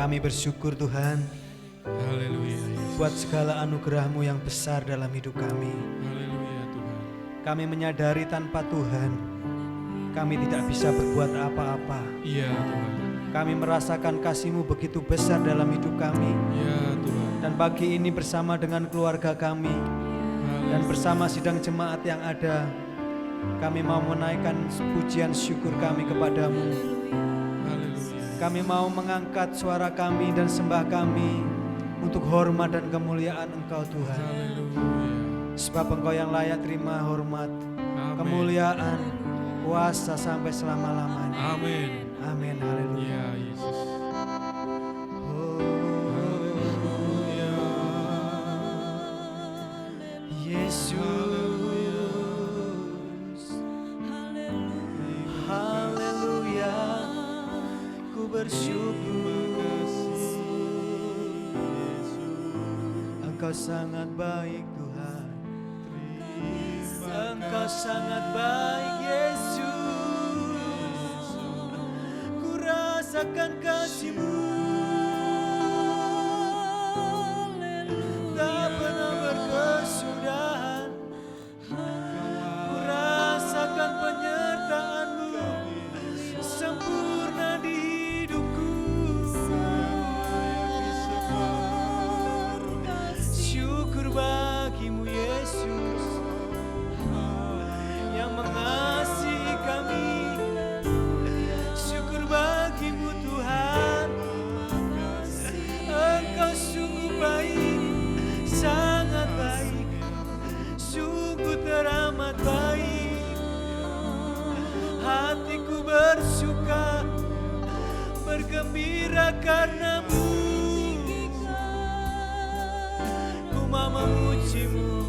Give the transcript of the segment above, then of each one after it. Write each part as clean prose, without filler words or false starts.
Kami bersyukur Tuhan Haleluya Yesus. buat segala anugerah-Mu yang besar dalam hidup kami. Haleluya Tuhan. Kami menyadari tanpa Tuhan kami tidak bisa berbuat apa-apa. Iya Tuhan. Kami merasakan kasih-Mu begitu besar dalam hidup kami. Iya Tuhan. Dan pagi ini bersama dengan keluarga kami dan bersama sidang jemaat yang ada, kami mau menaikkan pujian syukur kami kepadamu. Haleluya. Kami mau mengangkat suara kami dan sembah kami untuk hormat dan kemuliaan Engkau Tuhan. Haleluya. Sebab Engkau yang layak terima hormat, Amin. kemuliaan, kuasa sampai selama-lamanya. Amin. Amin. Haleluya. Iya Yesus. Haleluya. Yesus. Haleluya. Ku bersyukur. Engkau sangat baik Tuhan. Engkau sangat baik Yesus. Ku rasakan kasih-Mu. Tak pernah berkesudahan. Ku rasakan penyertaan-Mu sempurna di hidupku. Syukur bagi-Mu Yesus yang mengasihi kami. Syukur bagi-Mu Tuhan, Engkau sungguh baik, sangat baik, sungguh teramat baik. Hatiku bersuka, bergembira karena-Mu. Ku mau memuji-Mu,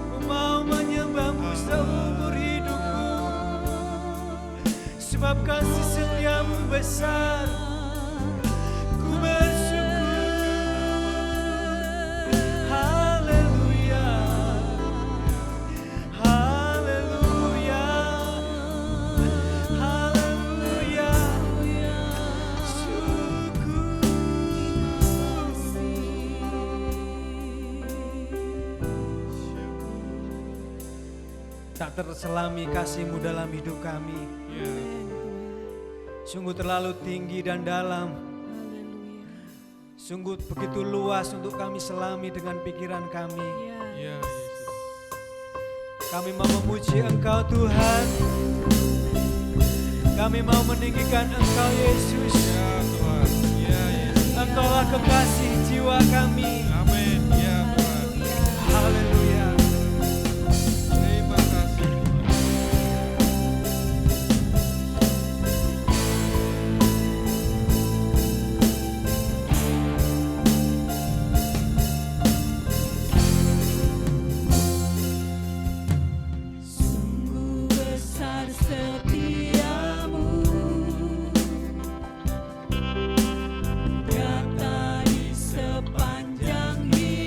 ku mau menyembah-Mu seumur hidupku. Sebab kasih setia-Mu besar, ku bersyukur. Haleluya, haleluya, haleluya. Syukur. Tak terselami kasih-Mu dalam hidup kami. Iya. Sungguh terlalu tinggi dan dalam. Sungguh begitu luas untuk kami selami dengan pikiran kami. Iya Yesus. Kami mau memuji Engkau Tuhan. Kami mau meninggikan Engkau Yesus. Ya Tuhan. Iya Yesus. Engkaulah kekasih jiwa kami. Amin. Ya Tuhan. Haleluya. Terima kasih. Sungguh besar setiamu, nyata di sepanjang hidup.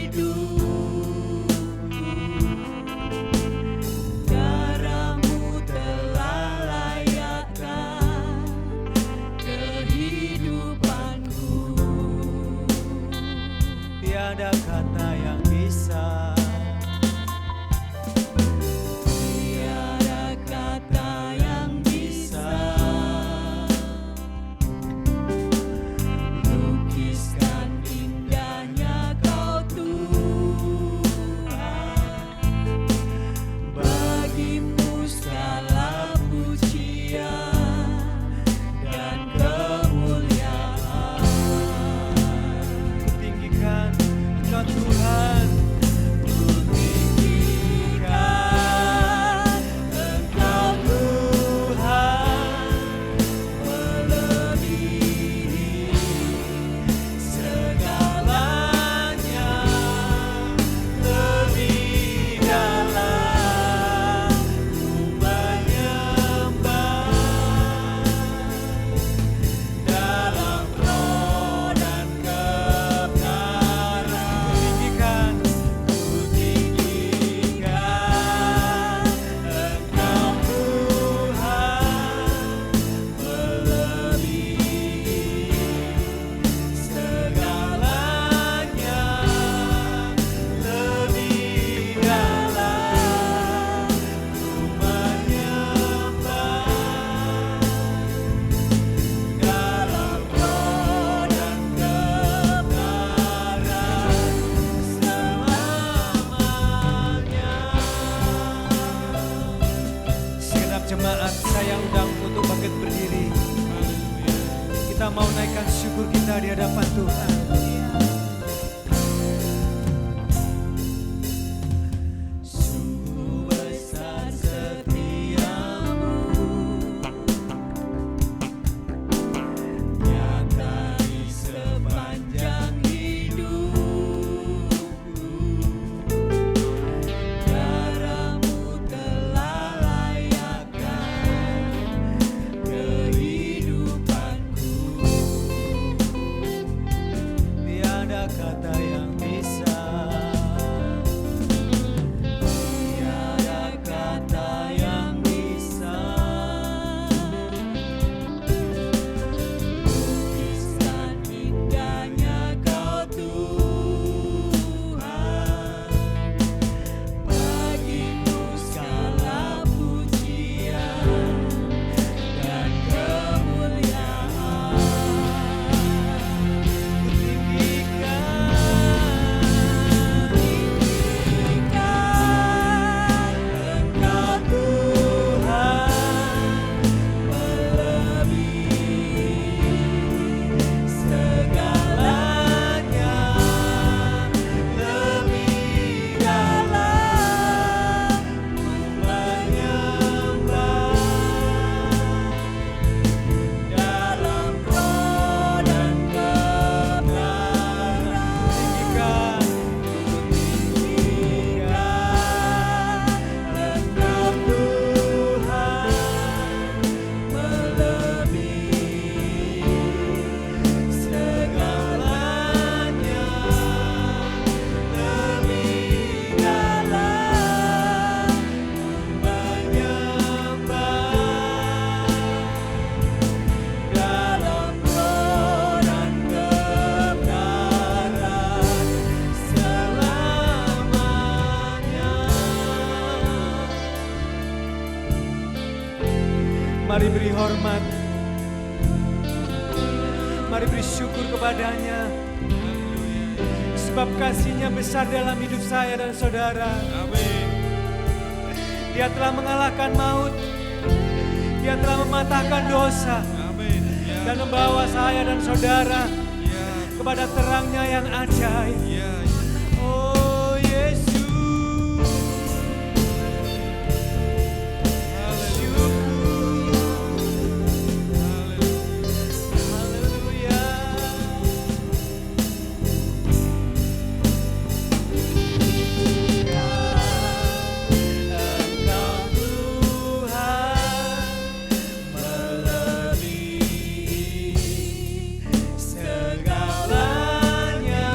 Saya undang untuk bangkit berdiri. Haleluya. Kita mau naikkan syukur kita di hadapan Tuhan. Sungguh besar setiamu, nyata di sepanjang hidupku. Darahmu telah layakkan kehidupanku. Tiada kata yang bisa, Tiada kata yang bisa lukiskan indahnya Kau Tuhan. Bagimu segala pujian dan kemuliaan. Engkau Tuhan melebihi segalanya, lebih dalam menyembah dalam roh dan kebenaran. Engkau Tuhan melebihi segalanya, lebih dalam menyembah dalam roh dan kebenaran selamanya. mari beri hormat, mari beri syukur kepadanya, sebab kasih-Nya besar dalam hidup saya dan saudara. Amin. Dia telah mengalahkan maut, Dia telah mematahkan dosa, Amin. Ya. dan membawa saya dan saudara Ya. kepada terang-Nya yang ajaib. Ya. Oh Yesus, Haleluya. Haleluya. haleluya. Engkau Tuhan melebihi segalanya,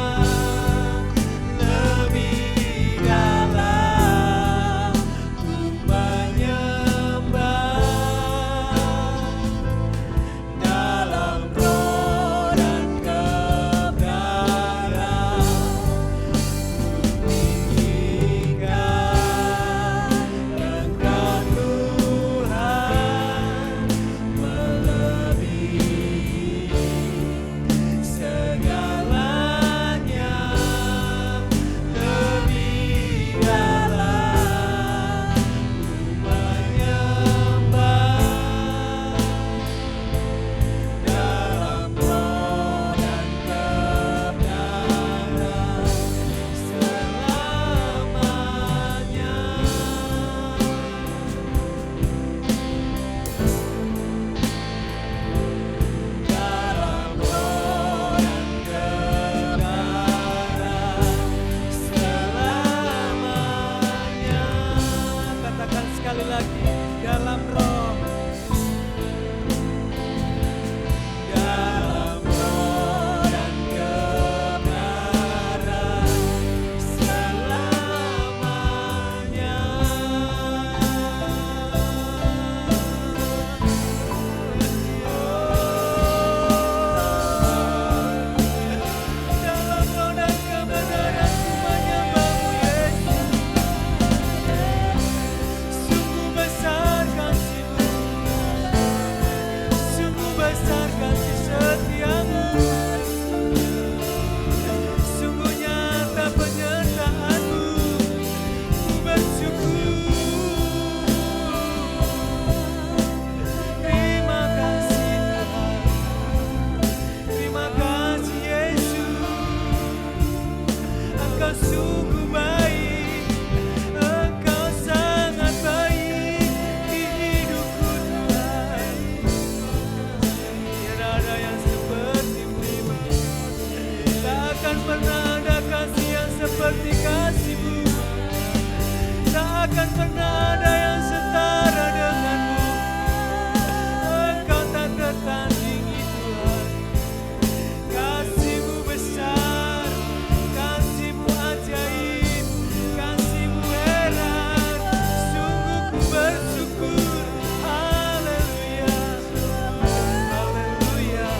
takkan pernah ada yang setara denganmu. Engkau tak tertandingi Tuhan. Kasih-Mu besar, kasih-Mu ajaib, kasih-Mu heran. Sungguh ku bersyukur. Haleluya, haleluya.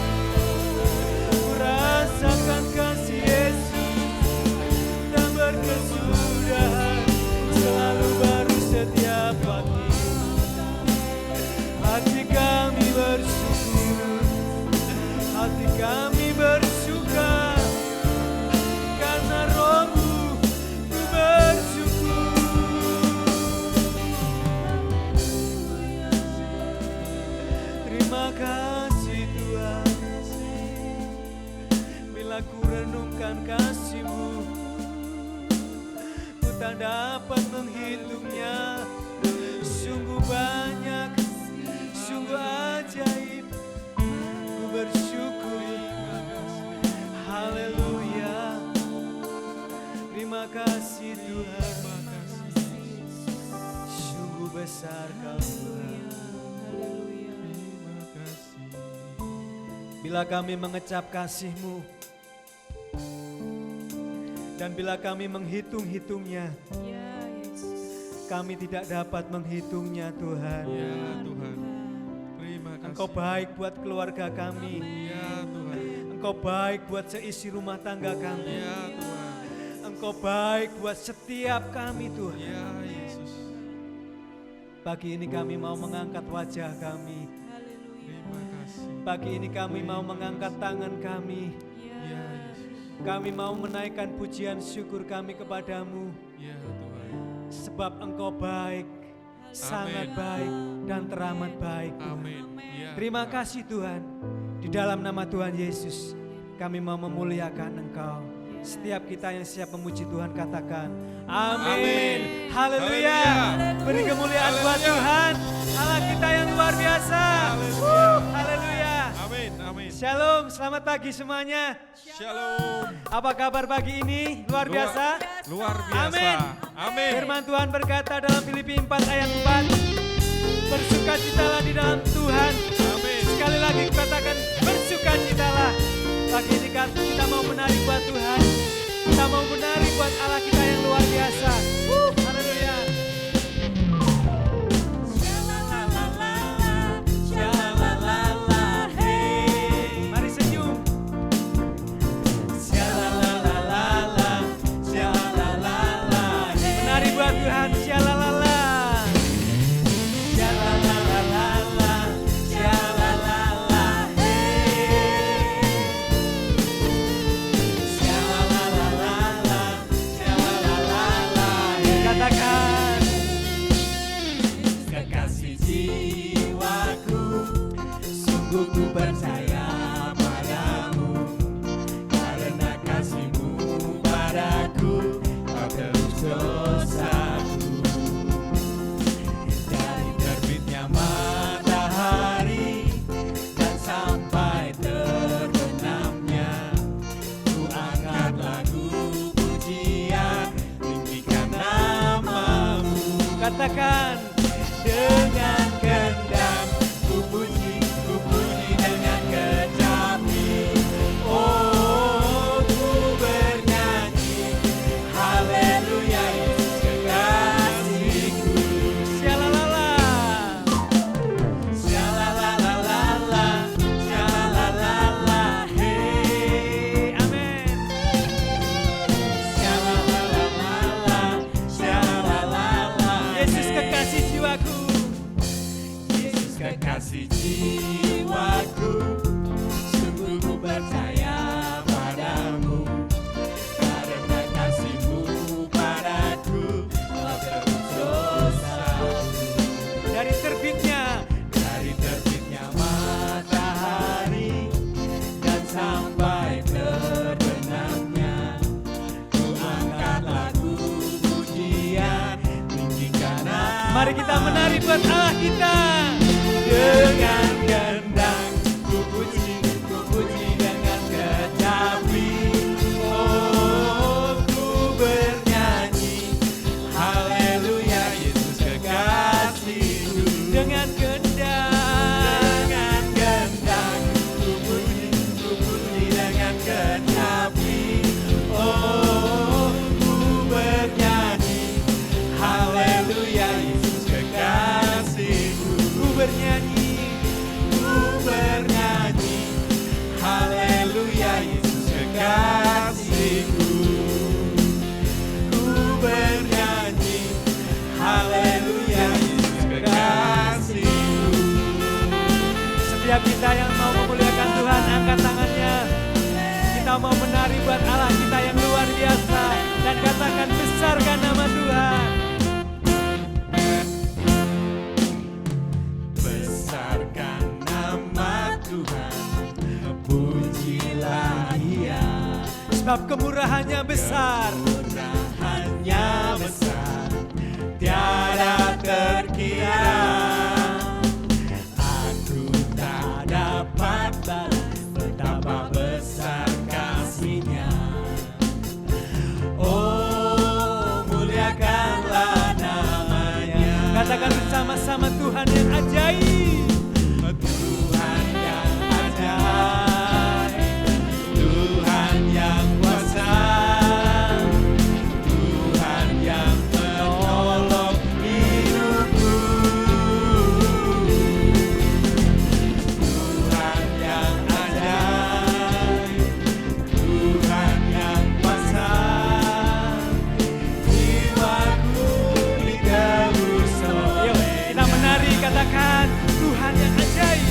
Ku rasakan kasih Yesus tak berkesudahan, selalu baru setiap pagi. Hati kami bersyukur, hati kami bersuka, karena Roh-Mu ku bersyukur. Terima kasih Tuhan, bila ku renungkan kasih-Mu, ku tak dapat menghitungnya. Sungguh banyak, sungguh ajaib. Ku bersyukur. Haleluya. Terima kasih Tuhan. Sungguh besar Kau Tuhan. Bila kami mengecap kasih-Mu dan bila kami menghitung-hitungnya, kami tidak dapat menghitungnya Tuhan. Ya Tuhan, terima kasih. Engkau baik buat keluarga kami. Ya Tuhan, Engkau baik buat seisi rumah tangga kami. ya Tuhan, Engkau baik buat setiap kami Tuhan. ya Yesus. Pagi ini kami mau mengangkat wajah kami. Terima kasih. Pagi ini kami mau mengangkat tangan kami. Ya Yesus, Kami mau menaikkan pujian syukur kami kepadamu. ya Tuhan. Sebab Engkau baik, sangat baik dan teramat baik Tuhan. Amin. Ya Terima Tuhan. kasih Tuhan. Di dalam nama Tuhan Yesus, kami mau memuliakan Engkau. Setiap kita yang siap memuji Tuhan katakan amin. Amin. Haleluya. Haleluya. Beri kemuliaan buat Haleluya. Tuhan. Allah kita yang luar biasa. Haleluya. Haleluya. Amin. Amin. Shalom, selamat pagi semuanya. Shalom. Apa kabar pagi ini? Luar biasa. Luar biasa. Amin. Amin. Firman Tuhan berkata dalam Filipi 4 ayat 4, bersukacitalah di dalam Tuhan. Amin. Sekali lagi katakan bersukacitalah. Pagi ini kan kita mau menari buat Tuhan. Kita mau menari buat Allah kita yang luar biasa. Haleluya. Mari senyum. Menari buat Tuhan. Syalalala. Katakan Kekasih jiwaku, sungguh ku percaya padamu, karena kasih-Mu padaku, Kau tebus dosaku. Dari terbitnya matahari dan sampai terbenamnya, ku angkat lagu pujian, tinggikan nama-Mu. katakan Dengan kendang ku puji dengan kecapi. Oh, ku bernyanyi haleluya, Yesus kekasihku. syalalala. Shalalalalala, shalalalala, hey. Amin. Shalalalala, shalalalala, Yesus kekasih jiwaku. Yesus kekasih jiwaku, sungguh ku percaya padamu, karena kasih-Mu padaku, Kau tebus dosaku. Dari terbitnya Matahari dan sampai terbenamnya, ku angkat lagu pujian, tinggikan nama. mari kita menari buat Allah kita. Dengan kendang ku puji dengan kecapi. Oh, ku bernyanyi haleluya, Kita yang mau memuliakan Tuhan, angkat tangannya. Kita mau menari buat Allah kita yang luar biasa. Dan katakan besarkan nama Tuhan. Besarkan nama Tuhan, pujilah Dia. Sebab kemurahannya besar. Kemurahannya besar, tiada terkira. Aku tak dapat balas betapa besar kasih-Nya. Oh, muliakanlah namanya. Katakan bersama-sama Tuhan yang ajaib. Tuhan yang ajaib, Tuhan yang kuasa, Tuhan yang menolong hidupku, Tuhan yang ajaib, Tuhan yang kuasa, jiwaku ditebus Yuk, oleh kita menari, katakan Tuhan yang ajaib.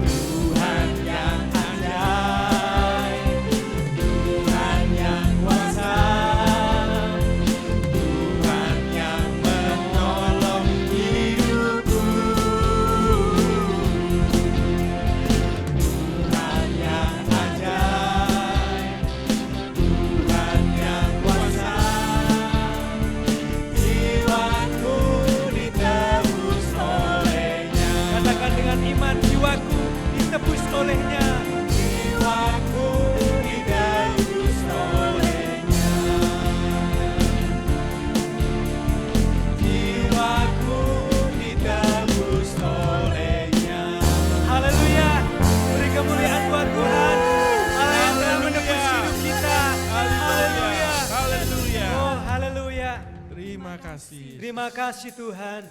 Tuhan yang ajaib, Tuhan yang kuasa, Tuhan yang menolong hidupku, Tuhan yang ajaib, Tuhan yang kuasa, jiwaku ditebus oleh-Nya. Katakan dengan iman, jiwaku ditebus oleh-Nya. Jiwaku ditebus oleh-Nya. Jiwaku ditebus oleh-Nya. Haleluya. Beri kemuliaan buat Tuhan. Allah yang telah menebus hidup kita. Haleluya. Haleluya. Oh, haleluya. Terima kasih. Terima kasih Tuhan.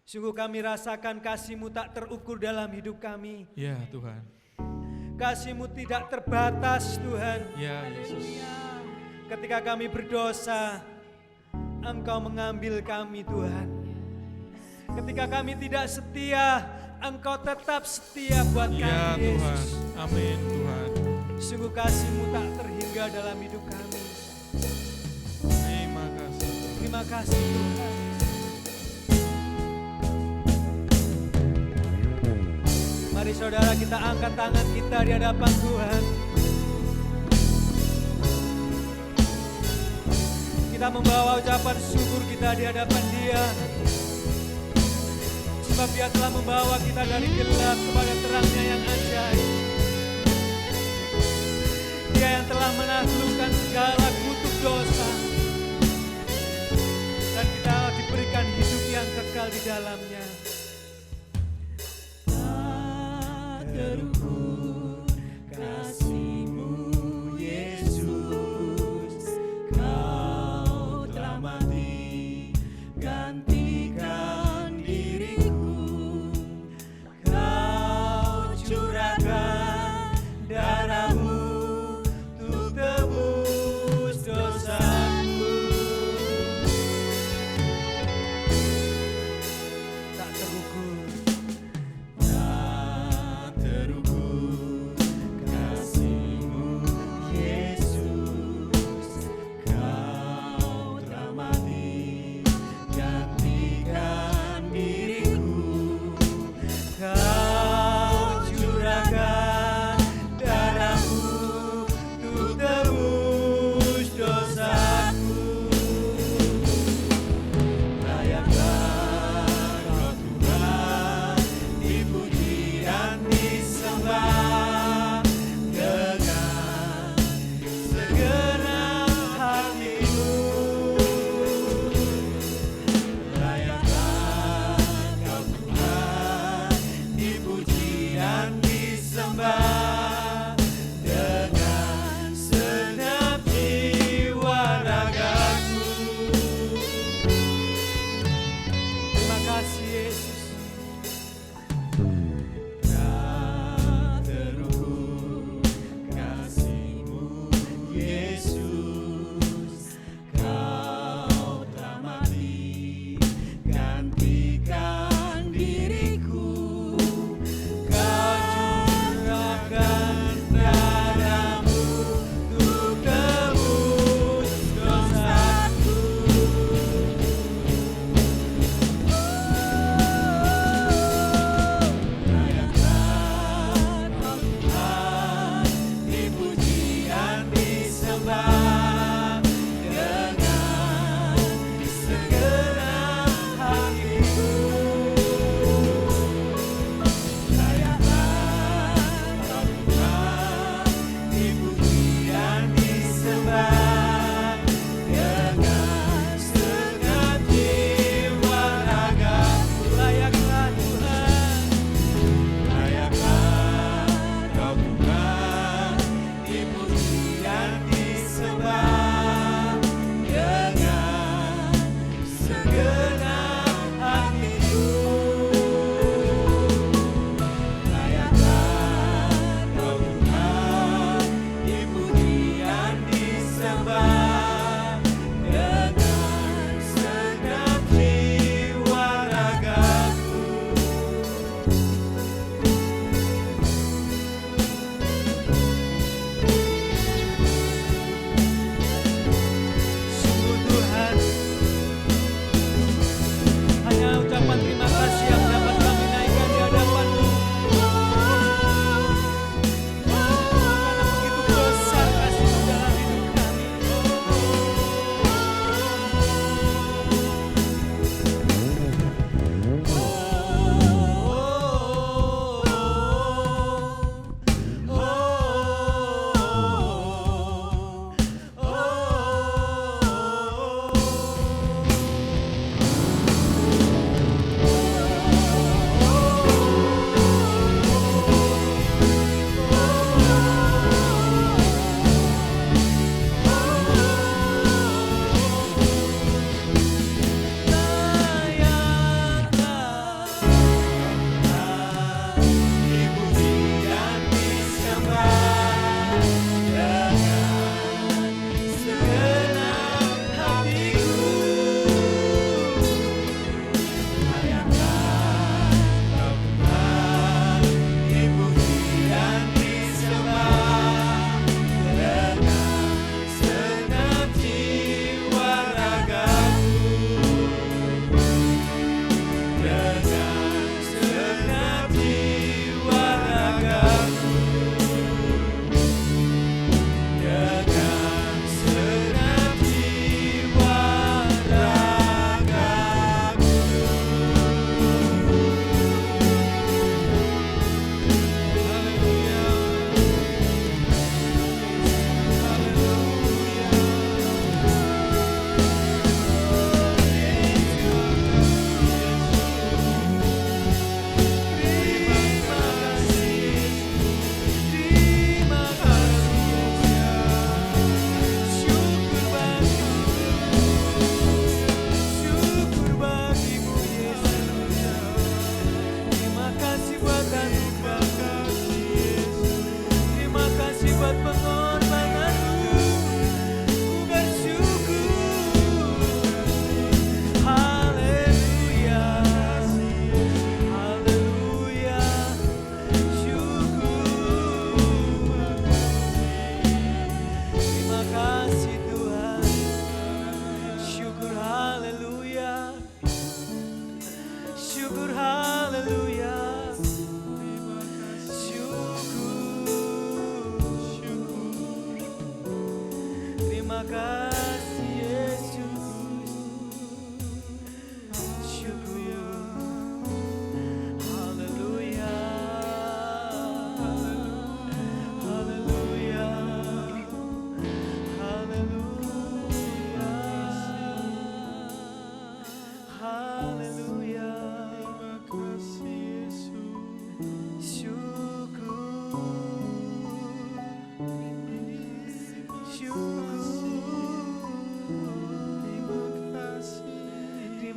Sungguh kami rasakan kasih-Mu tak terukur dalam hidup kami. Ya Tuhan. Kasih-Mu tidak terbatas Tuhan. Ya Yesus. Ketika kami berdosa, Engkau mengambil kami Tuhan. Ketika kami tidak setia, Engkau tetap setia buat Ya kami Tuhan. Yesus. Amin Tuhan. Sungguh kasih-Mu tak terhingga dalam hidup kami. Terima kasih. Terima kasih Tuhan. Mari saudara kita angkat tangan kita di hadapan Tuhan. Kita membawa ucapan syukur kita di hadapan Dia. Sebab Dia telah membawa kita dari gelap kepada terang-Nya yang ajaib. Dia yang telah menaklukkan segala kutuk dosa. Dan kita diberikan hidup yang kekal di dalamnya. Terukur kasih-Mu Yesus, Kau telah mati gantikan diriku, Kau curahkan darah-Mu untuk tebus dosaku. Tak terukur. Tak terukur kasih-Mu Yesus, Kau telah mati gantikan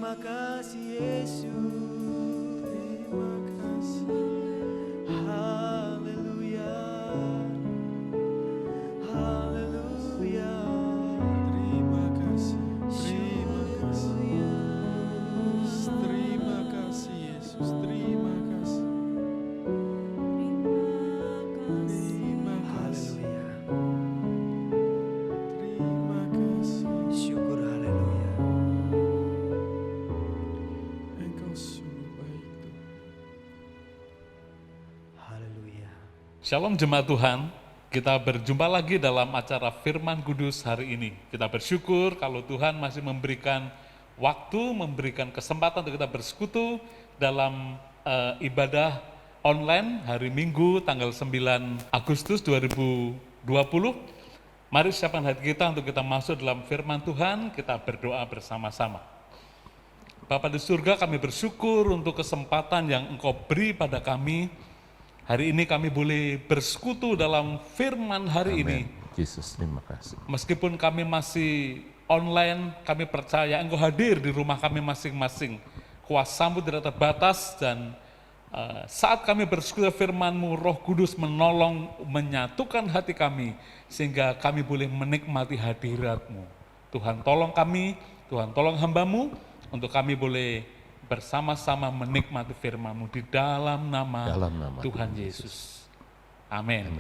Terima kasih Yesus, terima kasih. Haleluya, haleluya. Terima kasih. Terima kasih. Terima kasih Yesus. Terima kasih. Terima kasih. Terima kasih. Syukur, haleluya. Engkau sungguh baik Tuhan. Haleluya. Shalom jemaat Tuhan, kita berjumpa lagi dalam acara Firman Kudus hari ini. Kita bersyukur kalau Tuhan masih memberikan waktu, memberikan kesempatan untuk kita bersekutu dalam ibadah online hari Minggu tanggal 9 Agustus 2020. Mari siapkan hati kita untuk kita masuk dalam firman Tuhan, kita berdoa bersama-sama. Bapa di surga, kami bersyukur untuk kesempatan yang Engkau beri pada kami. Hari ini kami boleh bersekutu dalam firman hari ini. Yesus, terima kasih. Meskipun kami masih online, kami percaya Engkau hadir di rumah kami masing-masing. Kuasa-Mu tidak terbatas dan saat kami bersekutu firman-Mu, Roh Kudus menolong, menyatukan hati kami, sehingga kami boleh menikmati hadirat-Mu. Tuhan tolong kami, Tuhan tolong hamba-Mu, untuk kami boleh bersama-sama menikmati firman-Mu di dalam nama Tuhan Yesus. Amin.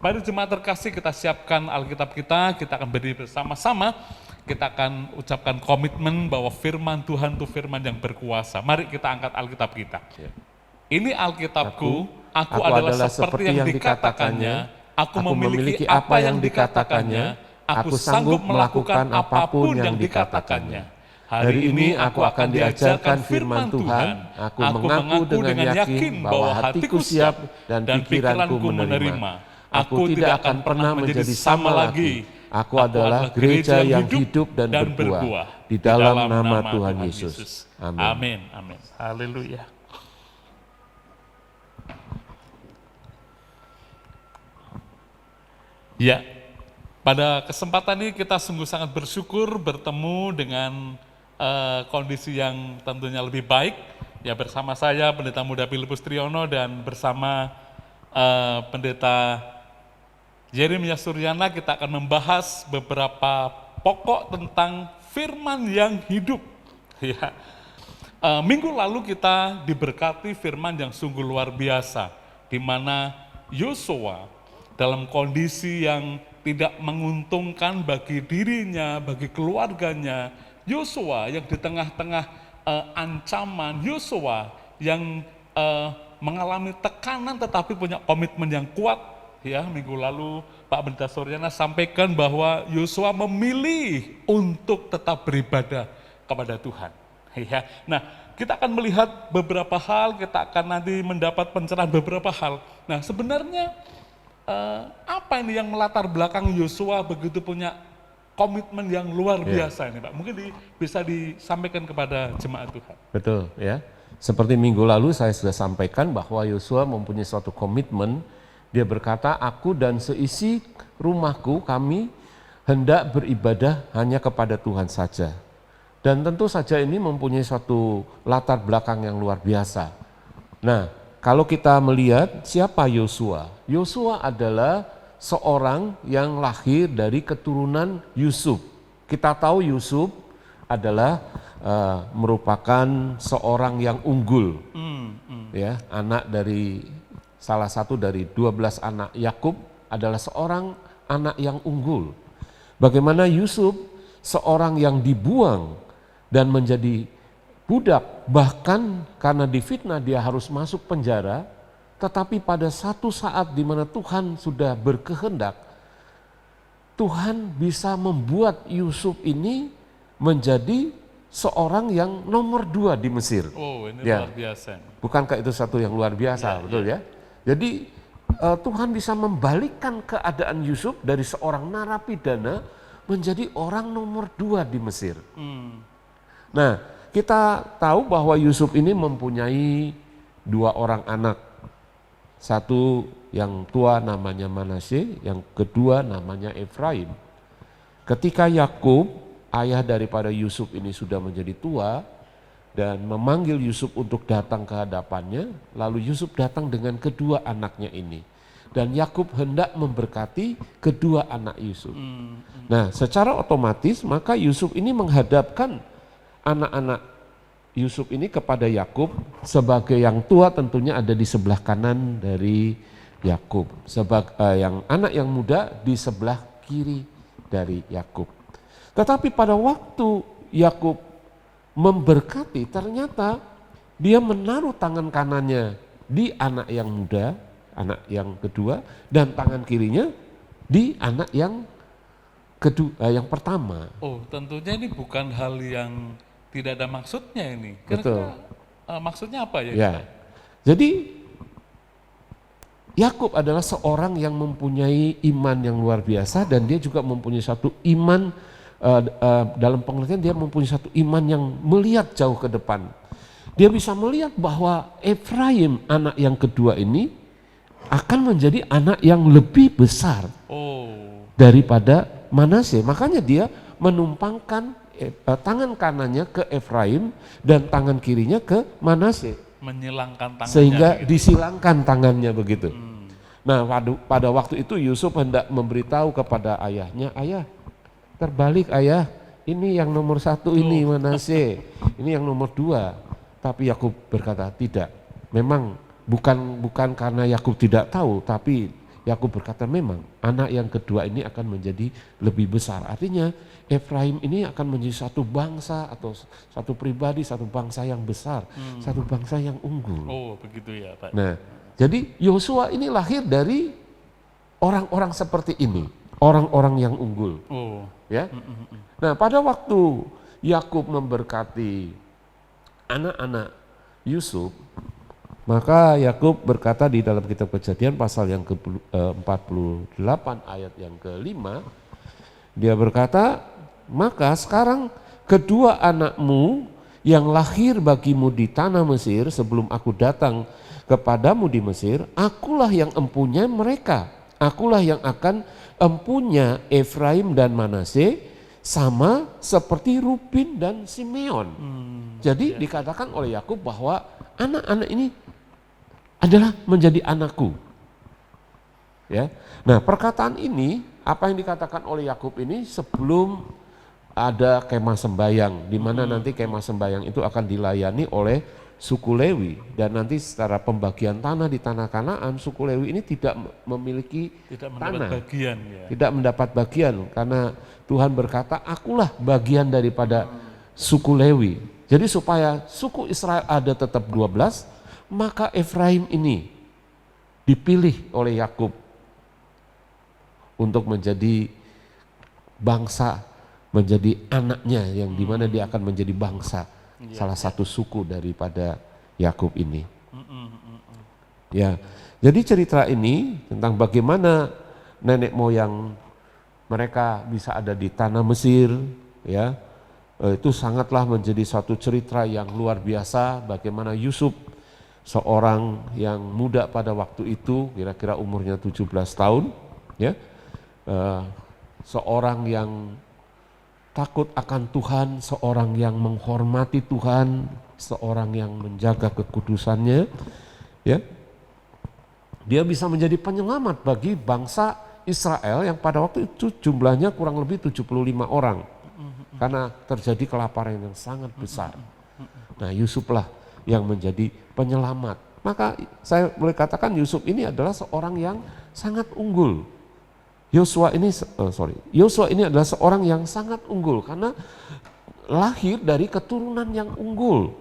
Mari jemaat terkasih, kita siapkan Alkitab kita akan berdiri bersama-sama, kita akan ucapkan komitmen bahwa firman Tuhan itu firman yang berkuasa. Mari kita angkat Alkitab kita. Ini Alkitabku, aku adalah seperti yang dikatakannya, aku memiliki apa yang dikatakannya, aku sanggup melakukan apapun yang dikatakannya. Hari ini aku akan diajarkan firman Tuhan, aku mengaku dengan yakin bahwa hatiku siap dan pikiranku menerima. Aku tidak akan pernah menjadi sama lagi. Aku adalah gereja yang hidup dan berbuah di dalam nama Tuhan Yesus. Amin. Amin. Haleluya. Ya, pada kesempatan ini kita sungguh sangat bersyukur bertemu dengan kondisi yang tentunya lebih baik. Ya, bersama saya Pendeta Muda Filipus Triyono dan bersama Pendeta Yeremia Suryana kita akan membahas beberapa pokok tentang firman yang hidup. Ya. Minggu lalu kita diberkati firman yang sungguh luar biasa, di mana Yosua dalam kondisi yang tidak menguntungkan bagi dirinya, bagi keluarganya, Yosua yang di tengah-tengah ancaman, Yosua yang mengalami tekanan tetapi punya komitmen yang kuat. Ya, minggu lalu Pak Pendeta Suryana sampaikan bahwa Yosua memilih untuk tetap beribadah kepada Tuhan. Ya, nah kita akan melihat beberapa hal, kita akan nanti mendapat pencerahan beberapa hal. Nah sebenarnya apa ini yang melatar belakang Yosua begitu punya komitmen yang luar biasa ini Pak? Mungkin bisa disampaikan kepada jemaat Tuhan. Betul ya. Seperti minggu lalu saya sudah sampaikan bahwa Yosua mempunyai suatu komitmen. Dia berkata, aku dan seisi rumahku kami hendak beribadah hanya kepada Tuhan saja. Dan tentu saja ini mempunyai suatu latar belakang yang luar biasa. Nah, kalau kita melihat siapa Yosua? Yosua adalah seorang yang lahir dari keturunan Yusuf. Kita tahu Yusuf adalah merupakan seorang yang unggul, ya, anak dari salah satu dari 12 anak Yakub, adalah seorang anak yang unggul. Bagaimana Yusuf seorang yang dibuang dan menjadi budak, bahkan karena difitnah dia harus masuk penjara, tetapi pada satu saat di mana Tuhan sudah berkehendak, Tuhan bisa membuat Yusuf ini menjadi seorang yang nomor 2 di Mesir. Oh, ini ya. luar biasa. Bukankah itu satu yang luar biasa, betul ya? Jadi Tuhan bisa membalikkan keadaan Yusuf dari seorang narapidana menjadi orang nomor 2 di Mesir. Nah, kita tahu bahwa Yusuf ini mempunyai 2 orang anak. Satu yang tua namanya Manasye, yang kedua namanya Efraim. Ketika Yakub ayah daripada Yusuf ini sudah menjadi tua dan memanggil Yusuf untuk datang ke hadapannya, lalu Yusuf datang dengan kedua anaknya ini. Dan Yakub hendak memberkati kedua anak Yusuf. Nah, secara otomatis maka Yusuf ini menghadapkan anak-anak Yusuf ini kepada Yakub sebagai yang tua, tentunya ada di sebelah kanan dari Yakub. Yang anak yang muda di sebelah kiri dari Yakub. Tetapi pada waktu Yakub memberkati, ternyata dia menaruh tangan kanannya di anak yang muda, anak yang kedua, dan tangan kirinya di anak yang kedua, yang pertama. Oh, tentunya ini bukan hal yang tidak ada maksudnya ini. Betul. Kira-kira maksudnya apa ya? Ya. Jadi Yakub adalah seorang yang mempunyai iman yang luar biasa, dan dia juga mempunyai satu iman dalam pengertian dia mempunyai satu iman yang melihat jauh ke depan. Dia bisa melihat bahwa Efraim anak yang kedua ini akan menjadi anak yang lebih besar daripada Manasye. Makanya dia menumpangkan tangan kanannya ke Efraim dan tangan kirinya ke Manasye. Menyilangkan tangannya. Sehingga gitu. disilangkan tangannya begitu. Nah, pada waktu itu Yusuf hendak memberitahu kepada ayahnya, ayah, terbalik ayah, ini yang nomor 1 ini Manasye, ini yang nomor 2. Tapi Yakub berkata tidak, memang bukan karena Yakub tidak tahu, tapi Yakub berkata memang anak yang kedua ini akan menjadi lebih besar. Artinya Efraim ini akan menjadi satu bangsa atau satu pribadi, satu bangsa yang besar, satu bangsa yang unggul. Oh, begitu ya, Pak. Nah, jadi Yosua ini lahir dari orang-orang seperti ini, orang-orang yang unggul. Oh. Ya. Nah, pada waktu Yakub memberkati anak-anak Yusuf, maka Yakub berkata di dalam kitab Kejadian pasal yang ke-48 ayat yang ke-5, dia berkata, maka sekarang kedua anakmu yang lahir bagimu di tanah Mesir sebelum aku datang kepadamu di Mesir, akulah yang empunya mereka, akulah yang akan empunya Efraim dan Manasye, sama seperti Ruben dan Simeon. Jadi dikatakan oleh Yakub bahwa anak-anak ini adalah menjadi anakku. Ya. Nah, perkataan ini, apa yang dikatakan oleh Yakub ini sebelum ada kemah sembayang, di mana nanti kemah sembayang itu akan dilayani oleh suku Lewi, dan nanti secara pembagian tanah di tanah Kanaan, suku Lewi ini tidak memiliki tanah, bagian ya. tidak mendapat bagian, karena Tuhan berkata, akulah bagian daripada suku Lewi. Jadi supaya suku Israel ada tetap 12, maka Efraim ini dipilih oleh Yakub untuk menjadi bangsa, menjadi anaknya yang dimana dia akan menjadi bangsa, salah satu suku daripada Yakub ini. Ya, jadi cerita ini tentang bagaimana nenek moyang mereka bisa ada di tanah Mesir, ya, itu sangatlah menjadi suatu cerita yang luar biasa. Bagaimana Yusuf, seorang yang muda pada waktu itu, kira-kira umurnya 17 tahun, ya, seorang yang takut akan Tuhan, seorang yang menghormati Tuhan, seorang yang menjaga kekudusannya, ya, dia bisa menjadi penyelamat bagi bangsa Israel yang pada waktu itu jumlahnya kurang lebih 75 orang, karena terjadi kelaparan yang sangat besar. Nah, Yusuflah yang menjadi penyelamat. Maka saya boleh katakan Yusuf ini adalah seorang yang sangat unggul. Yosua ini adalah seorang yang sangat unggul karena lahir dari keturunan yang unggul.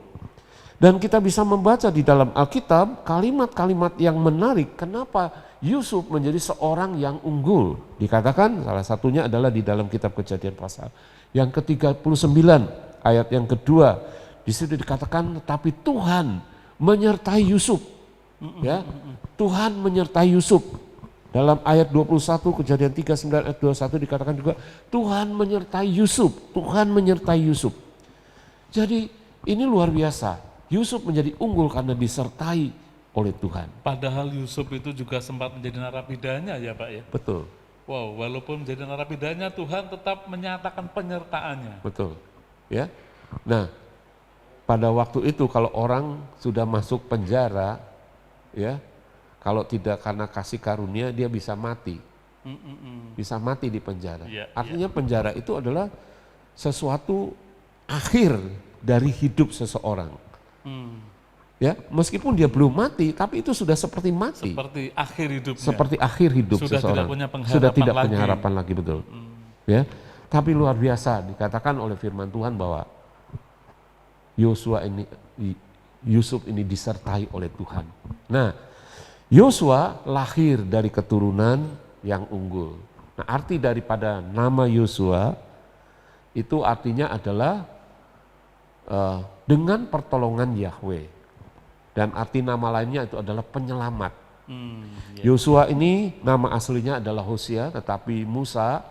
Dan kita bisa membaca di dalam Alkitab kalimat-kalimat yang menarik kenapa Yusuf menjadi seorang yang unggul. Dikatakan salah satunya adalah di dalam kitab Kejadian pasal yang ke-39 ayat yang kedua. Di situ dikatakan tetapi Tuhan menyertai Yusuf. Ya, Tuhan menyertai Yusuf. Dalam ayat 21 Kejadian 39 ayat 21 dikatakan juga Tuhan menyertai Yusuf, Tuhan menyertai Yusuf. Jadi ini luar biasa. Yusuf menjadi unggul karena disertai oleh Tuhan. Padahal Yusuf itu juga sempat menjadi narapidanya ya Pak ya. Betul. Wow, walaupun menjadi narapidana, Tuhan tetap menyatakan penyertaannya. Betul. Ya. Nah, pada waktu itu kalau orang sudah masuk penjara, ya, kalau tidak karena kasih karunia dia bisa mati. Bisa mati di penjara. Iya, Artinya penjara itu adalah sesuatu akhir dari hidup seseorang. Ya, meskipun dia belum mati, tapi itu sudah seperti mati. Seperti akhir hidupnya. Seperti akhir hidup Sudah seseorang. tidak punya pengharapan Sudah tidak punya lagi. harapan lagi, betul. Ya, tapi luar biasa dikatakan oleh firman Tuhan bahwa Yusuf ini disertai oleh Tuhan. Nah, Yosua lahir dari keturunan yang unggul. Nah, arti daripada nama Yosua itu artinya adalah dengan pertolongan Yahweh. Dan arti nama lainnya itu adalah penyelamat. Yosua ini nama aslinya adalah Hosea, tetapi Musa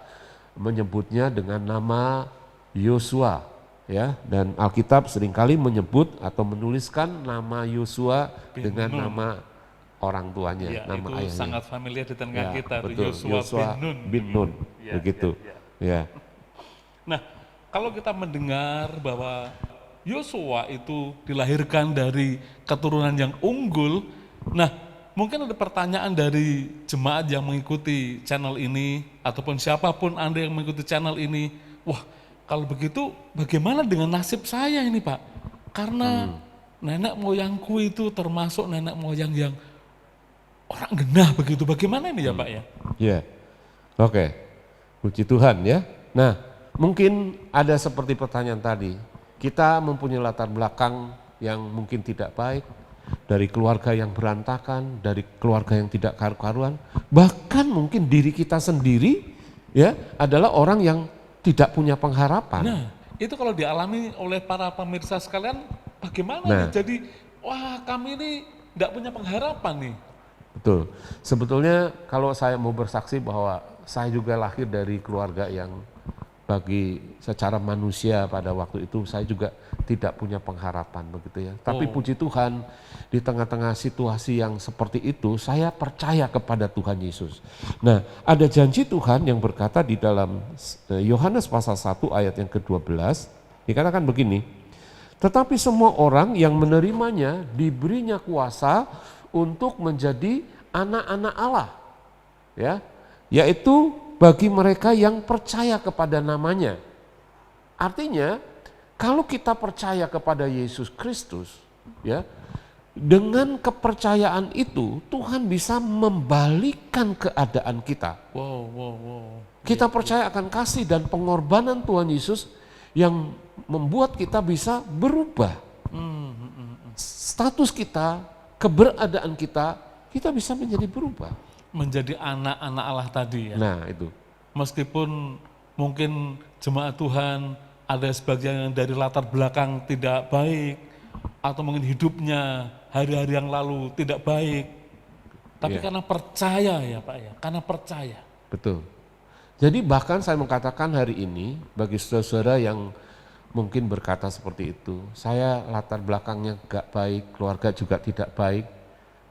menyebutnya dengan nama Yosua, ya. Dan Alkitab seringkali menyebut atau menuliskan nama Yosua dengan nama orang tuanya, Ya, nama itu ayahnya. sangat familiar di tengah Ya, kita, tuh, betul. Yosua bin Nun. Ya, begitu. ya. Ya. Nah, kalau kita mendengar bahwa Yosua itu dilahirkan dari keturunan yang unggul, nah mungkin ada pertanyaan dari jemaat yang mengikuti channel ini, ataupun siapapun Anda yang mengikuti channel ini, wah kalau begitu bagaimana dengan nasib saya ini Pak? Karena nenek moyangku itu termasuk nenek moyang yang orang genah begitu, bagaimana ini ya Pak ya? Ya, oke, puji Tuhan ya. Nah, mungkin ada seperti pertanyaan tadi, kita mempunyai latar belakang yang mungkin tidak baik, dari keluarga yang berantakan, dari keluarga yang tidak karu-karuan, bahkan mungkin diri kita sendiri ya adalah orang yang tidak punya pengharapan. Nah, itu kalau dialami oleh para pemirsa sekalian, bagaimana Nah. nih? Jadi, wah kami ini tidak punya pengharapan nih. Betul. Sebetulnya kalau saya mau bersaksi bahwa saya juga lahir dari keluarga yang bagi secara manusia pada waktu itu saya juga tidak punya pengharapan begitu ya. Tapi puji Tuhan di tengah-tengah situasi yang seperti itu saya percaya kepada Tuhan Yesus. Nah, ada janji Tuhan yang berkata di dalam Yohanes pasal 1 ayat yang ke-12 dikatakan begini. Tetapi semua orang yang menerimanya diberinya kuasa untuk menjadi anak-anak Allah. Ya, yaitu bagi mereka yang percaya kepada namanya. Artinya, kalau kita percaya kepada Yesus Kristus, ya, dengan kepercayaan itu Tuhan bisa membalikkan keadaan kita. Wow. Kita percaya akan kasih dan pengorbanan Tuhan Yesus yang membuat kita bisa berubah. Status kita, keberadaan kita bisa menjadi berubah. Menjadi anak-anak Allah tadi ya. Nah, itu. Meskipun mungkin jemaat Tuhan ada sebagian yang dari latar belakang tidak baik, atau mungkin hidupnya hari-hari yang lalu tidak baik, tapi Iya. karena percaya ya Pak ya, karena percaya. Betul. Jadi bahkan saya mengatakan hari ini bagi saudara-saudara yang mungkin berkata seperti itu, saya latar belakangnya gak baik, keluarga juga tidak baik,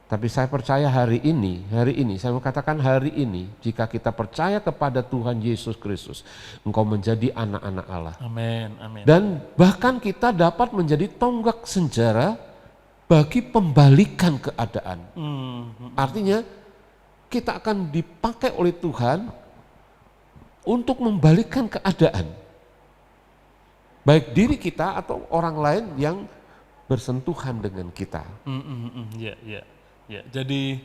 tapi saya percaya hari ini, saya mengatakan hari ini, jika kita percaya kepada Tuhan Yesus Kristus, engkau menjadi anak-anak Allah. Amin. Dan bahkan kita dapat menjadi tonggak sejarah bagi pembalikan keadaan. Artinya kita akan dipakai oleh Tuhan untuk membalikkan keadaan. Baik diri kita atau orang lain yang bersentuhan dengan kita. Ya. Jadi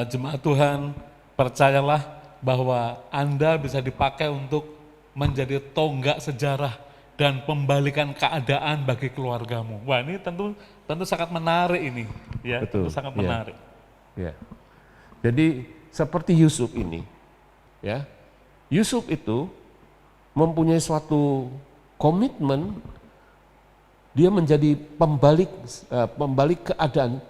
jemaat Tuhan, percayalah bahwa Anda bisa dipakai untuk menjadi tonggak sejarah dan pembalikan keadaan bagi keluargamu. Wah, ini tentu sangat menarik ini, ya. Betul, Tentu sangat ya. menarik. Ya. Jadi seperti Yusuf ini, ya. Yusuf itu mempunyai suatu komitmen, dia menjadi pembalik keadaan,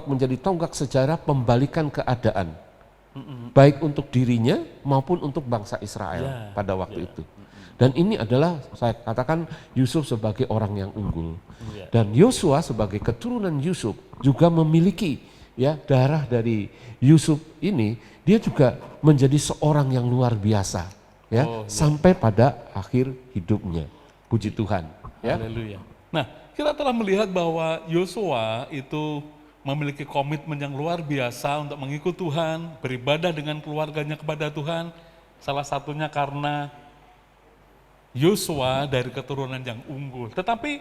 menjadi tonggak sejarah pembalikan keadaan, baik untuk dirinya maupun untuk bangsa Israel pada waktu itu. Dan ini adalah saya katakan Yusuf sebagai orang yang unggul. Dan Yosua sebagai keturunan Yusuf juga memiliki ya darah dari Yusuf ini, dia juga menjadi seorang yang luar biasa, ya, sampai pada akhir hidupnya. Puji Tuhan, ya. Haleluya. Nah, kita telah melihat bahwa Yosua itu memiliki komitmen yang luar biasa untuk mengikut Tuhan, beribadah dengan keluarganya kepada Tuhan. Salah satunya karena Yosua dari keturunan yang unggul. Tetapi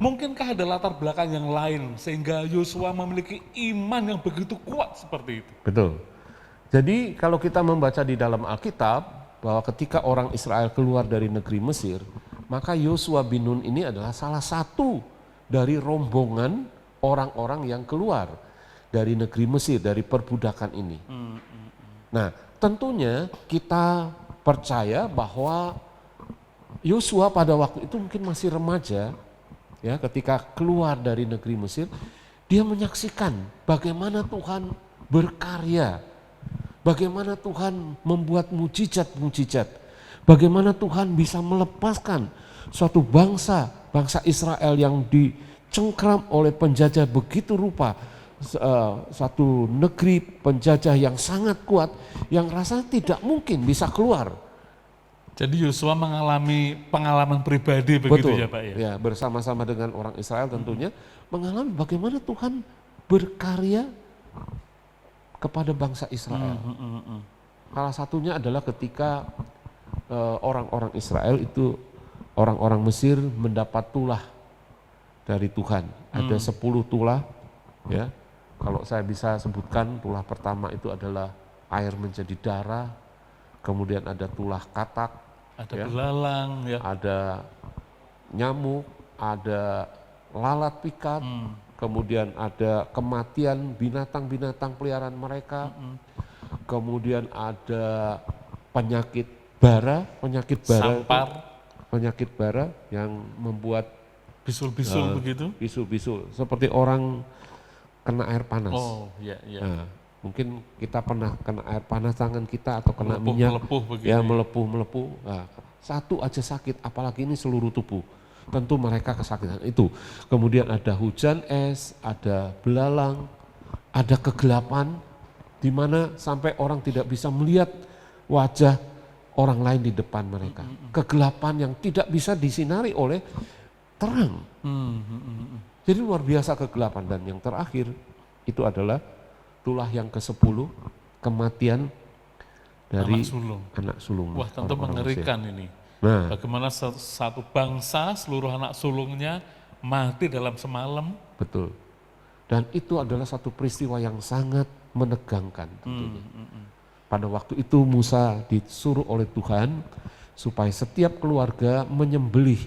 mungkinkah ada latar belakang yang lain sehingga Yosua memiliki iman yang begitu kuat seperti itu? Betul. Jadi kalau kita membaca di dalam Alkitab bahwa ketika orang Israel keluar dari negeri Mesir, maka Yosua bin Nun ini adalah salah satu dari rombongan orang-orang yang keluar dari negeri Mesir, dari perbudakan ini. Nah, tentunya kita percaya bahwa Yosua pada waktu itu mungkin masih remaja, ya, ketika keluar dari negeri Mesir, dia menyaksikan bagaimana Tuhan berkarya, bagaimana Tuhan membuat mujizat-mujizat, bagaimana Tuhan bisa melepaskan suatu bangsa Israel yang dicengkram oleh penjajah begitu rupa, satu negeri penjajah yang sangat kuat, yang rasanya tidak mungkin bisa keluar. Jadi Yosua mengalami pengalaman pribadi begitu. Betul, ya Pak ya? Ya, bersama-sama dengan orang Israel tentunya mengalami bagaimana Tuhan berkarya kepada bangsa Israel. Salah satunya adalah ketika orang-orang Israel itu, orang-orang Mesir mendapat tulah dari Tuhan. Ada 10 tulah, ya. Kalau saya bisa sebutkan, tulah pertama itu adalah air menjadi darah, kemudian ada tulah katak, Ada ya, belalang, ya. ada nyamuk, ada lalat pikat, kemudian ada kematian binatang-binatang peliharaan mereka, kemudian ada penyakit bara Sampar, penyakit bara yang membuat bisul-bisul begitu. bisul-bisul seperti orang kena air panas. Oh, iya, iya. Nah, mungkin kita pernah kena air panas tangan kita atau kena minyak, Melepuh begitu. ya melepuh. Nah, satu aja sakit, apalagi ini seluruh tubuh. Tentu mereka kesakitan itu. Kemudian ada hujan es, ada belalang, ada kegelapan, di mana sampai orang tidak bisa melihat wajah orang lain di depan mereka. Kegelapan yang tidak bisa disinari oleh terang. Jadi luar biasa kegelapan. Dan yang terakhir itu adalah tulah yang ke-10, kematian dari anak sulung. Wah, tentu mengerikan ini. Nah, Bagaimana satu bangsa, seluruh anak sulungnya mati dalam semalam. betul. Dan itu adalah satu peristiwa yang sangat menegangkan tentunya. Pada waktu itu Musa disuruh oleh Tuhan supaya setiap keluarga menyembelih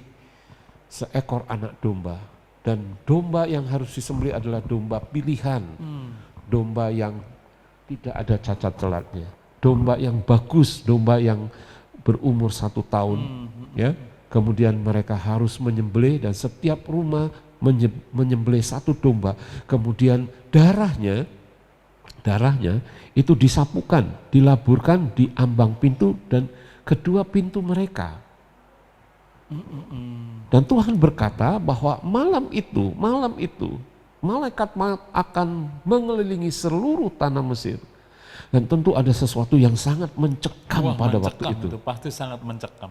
seekor anak domba. Dan domba yang harus disembelih adalah domba pilihan. Domba yang tidak ada cacat celatnya. Domba yang bagus, domba yang berumur 1 tahun. Ya. Kemudian mereka harus menyembelih dan setiap rumah menyembelih 1 domba. Kemudian darahnya itu disapukan, dilaburkan di ambang pintu dan kedua pintu mereka. Dan Tuhan berkata bahwa malam itu malaikat akan mengelilingi seluruh tanah Mesir. Dan tentu ada sesuatu yang sangat mencekam pada waktu itu. Pasti sangat mencekam.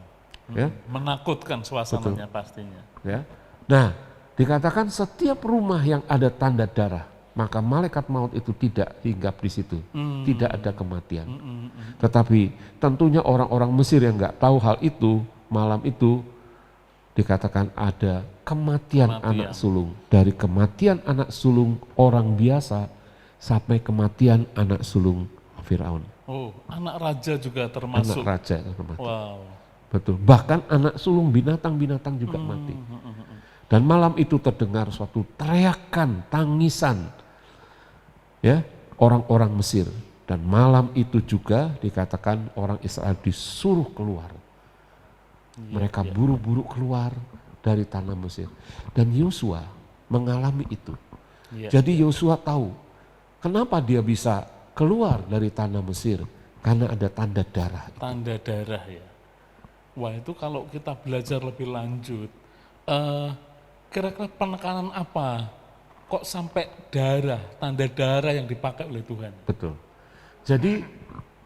Ya. Menakutkan suasananya pastinya. Ya. Nah, dikatakan setiap rumah yang ada tanda darah, maka malaikat maut itu tidak hinggap di situ. Tidak ada kematian. Tetapi tentunya orang-orang Mesir yang nggak tahu hal itu, malam itu dikatakan ada kematian anak sulung. Dari kematian anak sulung orang biasa sampai kematian anak sulung Firaun. Oh, anak raja juga termasuk. Anak raja mati. Wow. Betul. Bahkan anak sulung binatang-binatang juga mati. Dan malam itu terdengar suatu teriakan, tangisan, ya, orang-orang Mesir. Dan malam itu juga dikatakan orang Israel disuruh keluar. Mereka buru-buru keluar dari tanah Mesir. Dan Yosua mengalami itu. Jadi Yosua tahu kenapa dia bisa keluar dari tanah Mesir, karena ada tanda darah. Tanda darah, ya. Wah, itu kalau kita belajar lebih lanjut, kira-kira penekanan apa kok sampai darah, tanda darah yang dipakai oleh Tuhan. Betul. Jadi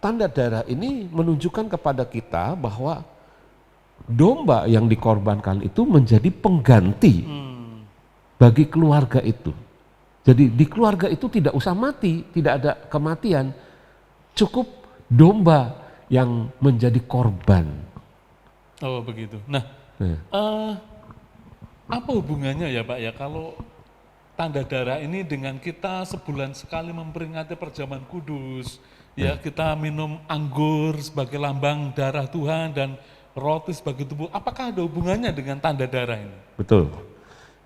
tanda darah ini menunjukkan kepada kita bahwa domba yang dikorbankan itu menjadi pengganti bagi keluarga itu. Jadi di keluarga itu tidak usah mati, tidak ada kematian, cukup domba yang menjadi korban. Oh begitu. Nah, apa hubungannya ya Pak ya kalau tanda darah ini dengan kita sebulan sekali memperingati perjamuan kudus, ya kita minum anggur sebagai lambang darah Tuhan dan roti sebagai tubuh, apakah ada hubungannya dengan tanda darah ini? Betul.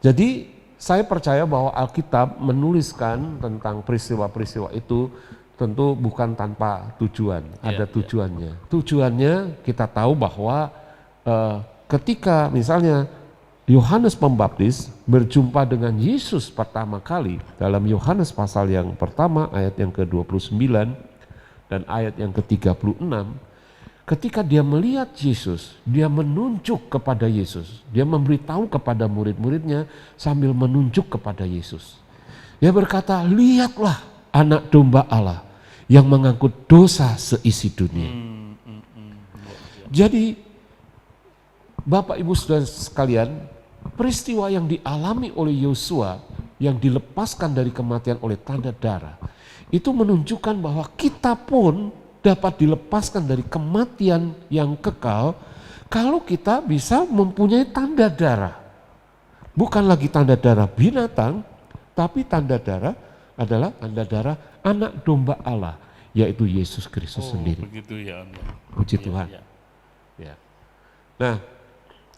Jadi saya percaya bahwa Alkitab menuliskan tentang peristiwa-peristiwa itu tentu bukan tanpa tujuan, ada tujuannya. Tujuannya kita tahu bahwa ketika misalnya Yohanes Pembaptis berjumpa dengan Yesus pertama kali dalam Yohanes pasal yang pertama ayat yang ke-29 dan ayat yang ke-36, ketika dia melihat Yesus, dia menunjuk kepada Yesus. Dia memberitahu kepada murid-muridnya sambil menunjuk kepada Yesus. Dia berkata, lihatlah anak domba Allah yang mengangkut dosa seisi dunia. Jadi Bapak Ibu Saudara sekalian, peristiwa yang dialami oleh Yosua yang dilepaskan dari kematian oleh tanda darah, itu menunjukkan bahwa kita pun dapat dilepaskan dari kematian yang kekal kalau kita bisa mempunyai tanda darah. Bukan lagi tanda darah binatang, tapi tanda darah adalah tanda darah anak domba Allah, yaitu Yesus Kristus sendiri. Begitu ya. Puji Tuhan. Ya. Nah,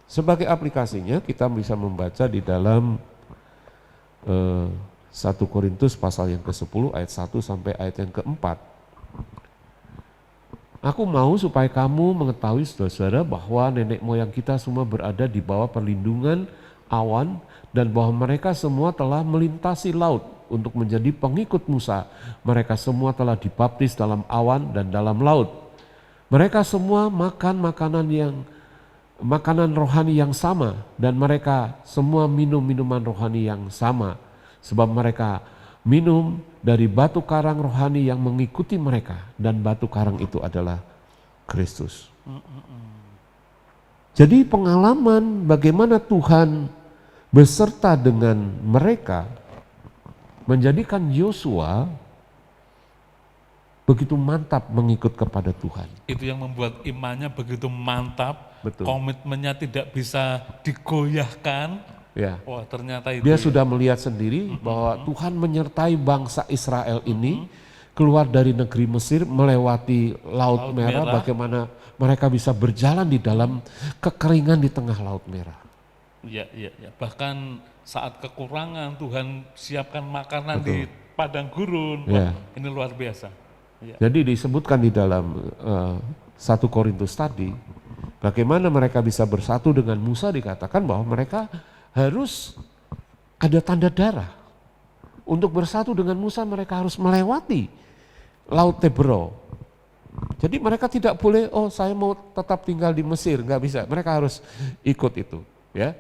sebagai aplikasinya kita bisa membaca di dalam 1 Korintus pasal yang ke-10 ayat 1 sampai ayat yang ke-4. Aku mau supaya kamu mengetahui saudara-saudara bahwa nenek moyang kita semua berada di bawah perlindungan awan dan bahwa mereka semua telah melintasi laut untuk menjadi pengikut Musa. Mereka semua telah dibaptis dalam awan dan dalam laut. Mereka semua makan makanan rohani yang sama dan mereka semua minum minuman rohani yang sama sebab mereka minum dari batu karang rohani yang mengikuti mereka dan batu karang itu adalah Kristus. Jadi pengalaman bagaimana Tuhan beserta dengan mereka menjadikan Yosua begitu mantap mengikut kepada Tuhan. Itu yang membuat imannya begitu mantap. Betul. Komitmennya tidak bisa digoyahkan. Ya. Wah ternyata itu Dia sudah melihat sendiri bahwa Tuhan menyertai bangsa Israel ini keluar dari negeri Mesir melewati Laut Merah, bagaimana mereka bisa berjalan di dalam kekeringan di tengah Laut Merah. Ya. Bahkan saat kekurangan Tuhan siapkan makanan di padang gurun. Wah, ini luar biasa. Ya. Jadi disebutkan di dalam 1 Korintus tadi, bagaimana mereka bisa bersatu dengan Musa, dikatakan bahwa mereka harus ada tanda darah. Untuk bersatu dengan Musa mereka harus melewati Laut Tebro. Jadi mereka tidak boleh, oh saya mau tetap tinggal di Mesir, nggak bisa. Mereka harus ikut itu. Ya,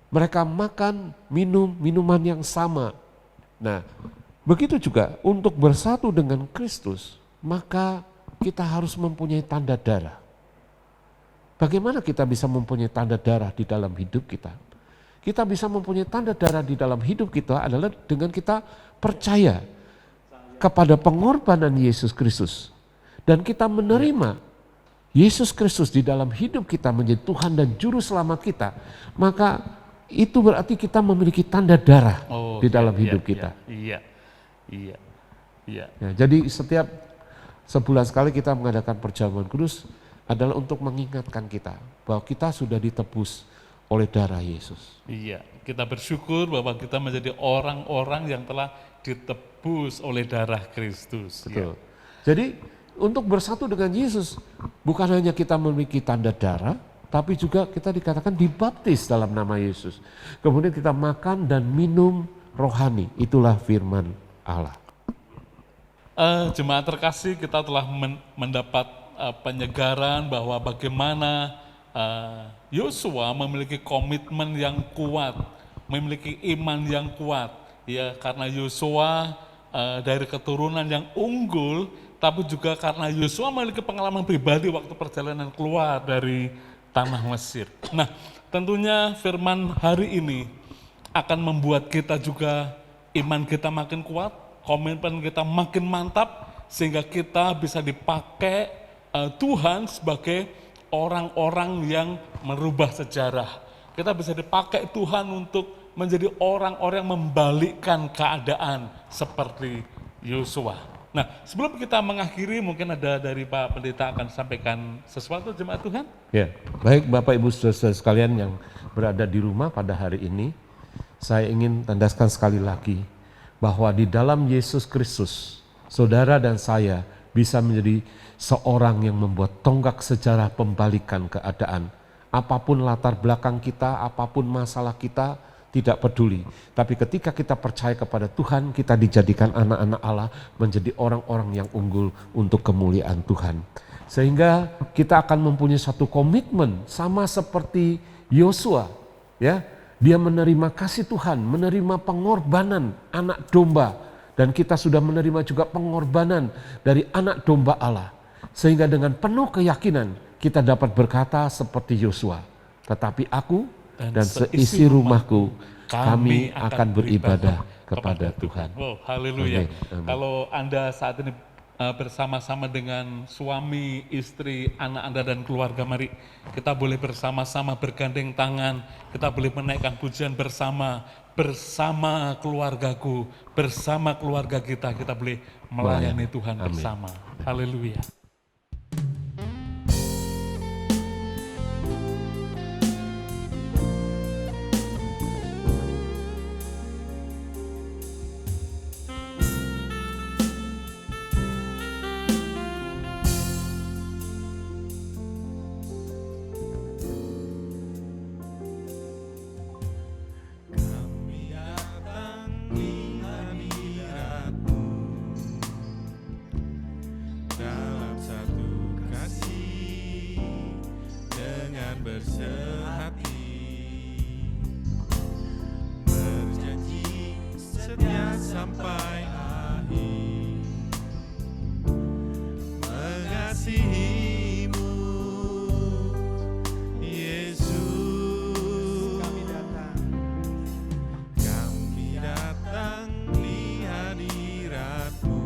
mereka makan, minum minuman yang sama. Nah, begitu juga untuk bersatu dengan Kristus, maka kita harus mempunyai tanda darah. Bagaimana kita bisa mempunyai tanda darah di dalam hidup kita? Kita bisa mempunyai tanda darah di dalam hidup kita adalah dengan kita percaya kepada pengorbanan Yesus Kristus. Dan kita menerima Yesus Kristus di dalam hidup kita menjadi Tuhan dan Juru Selamat kita. Maka itu berarti kita memiliki tanda darah di dalam hidup kita. Iya. Ya, jadi setiap sebulan sekali kita mengadakan perjamuan kudus adalah untuk mengingatkan kita bahwa kita sudah ditebus oleh darah Yesus. Iya, kita bersyukur bahwa kita menjadi orang-orang yang telah ditebus oleh darah Kristus. Betul. Jadi untuk bersatu dengan Yesus bukan hanya kita memiliki tanda darah, tapi juga kita dikatakan dibaptis dalam nama Yesus. Kemudian kita makan dan minum rohani, itulah firman Allah. Jemaat terkasih, kita telah mendapat penyegaran bahwa bagaimana Yosua memiliki komitmen yang kuat, memiliki iman yang kuat, ya karena Yosua dari keturunan yang unggul, tapi juga karena Yosua memiliki pengalaman pribadi waktu perjalanan keluar dari tanah Mesir. Nah, tentunya firman hari ini akan membuat kita juga iman kita makin kuat, komitmen kita makin mantap, sehingga kita bisa dipakai Tuhan sebagai orang-orang yang merubah sejarah. Kita bisa dipakai Tuhan untuk menjadi orang-orang yang membalikkan keadaan seperti Yosua. Nah, sebelum kita mengakhiri, mungkin ada dari Pak Pendeta akan sampaikan sesuatu jemaat Tuhan? Ya, baik Bapak Ibu Saudara sekalian yang berada di rumah pada hari ini, saya ingin tandaskan sekali lagi bahwa di dalam Yesus Kristus, saudara dan saya bisa menjadi seorang yang membuat tonggak sejarah pembalikan keadaan. Apapun latar belakang kita, apapun masalah kita, tidak peduli. Tapi ketika kita percaya kepada Tuhan, kita dijadikan anak-anak Allah menjadi orang-orang yang unggul untuk kemuliaan Tuhan. Sehingga kita akan mempunyai satu komitmen sama seperti Yosua, ya. Dia menerima kasih Tuhan, menerima pengorbanan anak domba, dan kita sudah menerima juga pengorbanan dari anak domba Allah. Sehingga dengan penuh keyakinan kita dapat berkata seperti Yosua, tetapi aku dan seisi rumahku, kami akan beribadah kepada Tuhan. Wow, haleluya. Amin, amin. Kalau Anda saat ini bersama-sama dengan suami, istri, anak Anda dan keluarga, mari kita boleh bersama-sama bergandeng tangan, kita boleh menaikkan pujian bersama keluargaku, bersama keluarga kita boleh melayani Tuhan Amin. bersama. Haleluya. Dalam satu kasih dengan bersehati, berjanji setia sampai akhir, mengasihimu Yesus. Kami datang di hadirat-Mu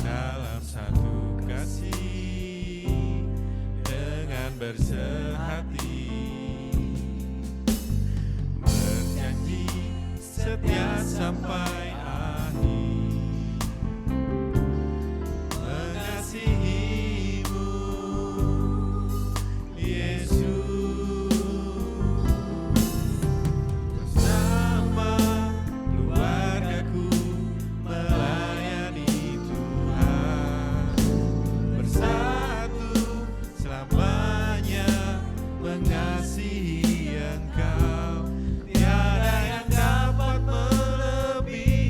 dalam satu kasih dengan bersehati, berjanji setia sampai akhir, mengasihimu Yesus. Bersama keluargaku melayani Tuhan, bersatu selamanya mengasihi Engkau. Tiada yang dapat melebihi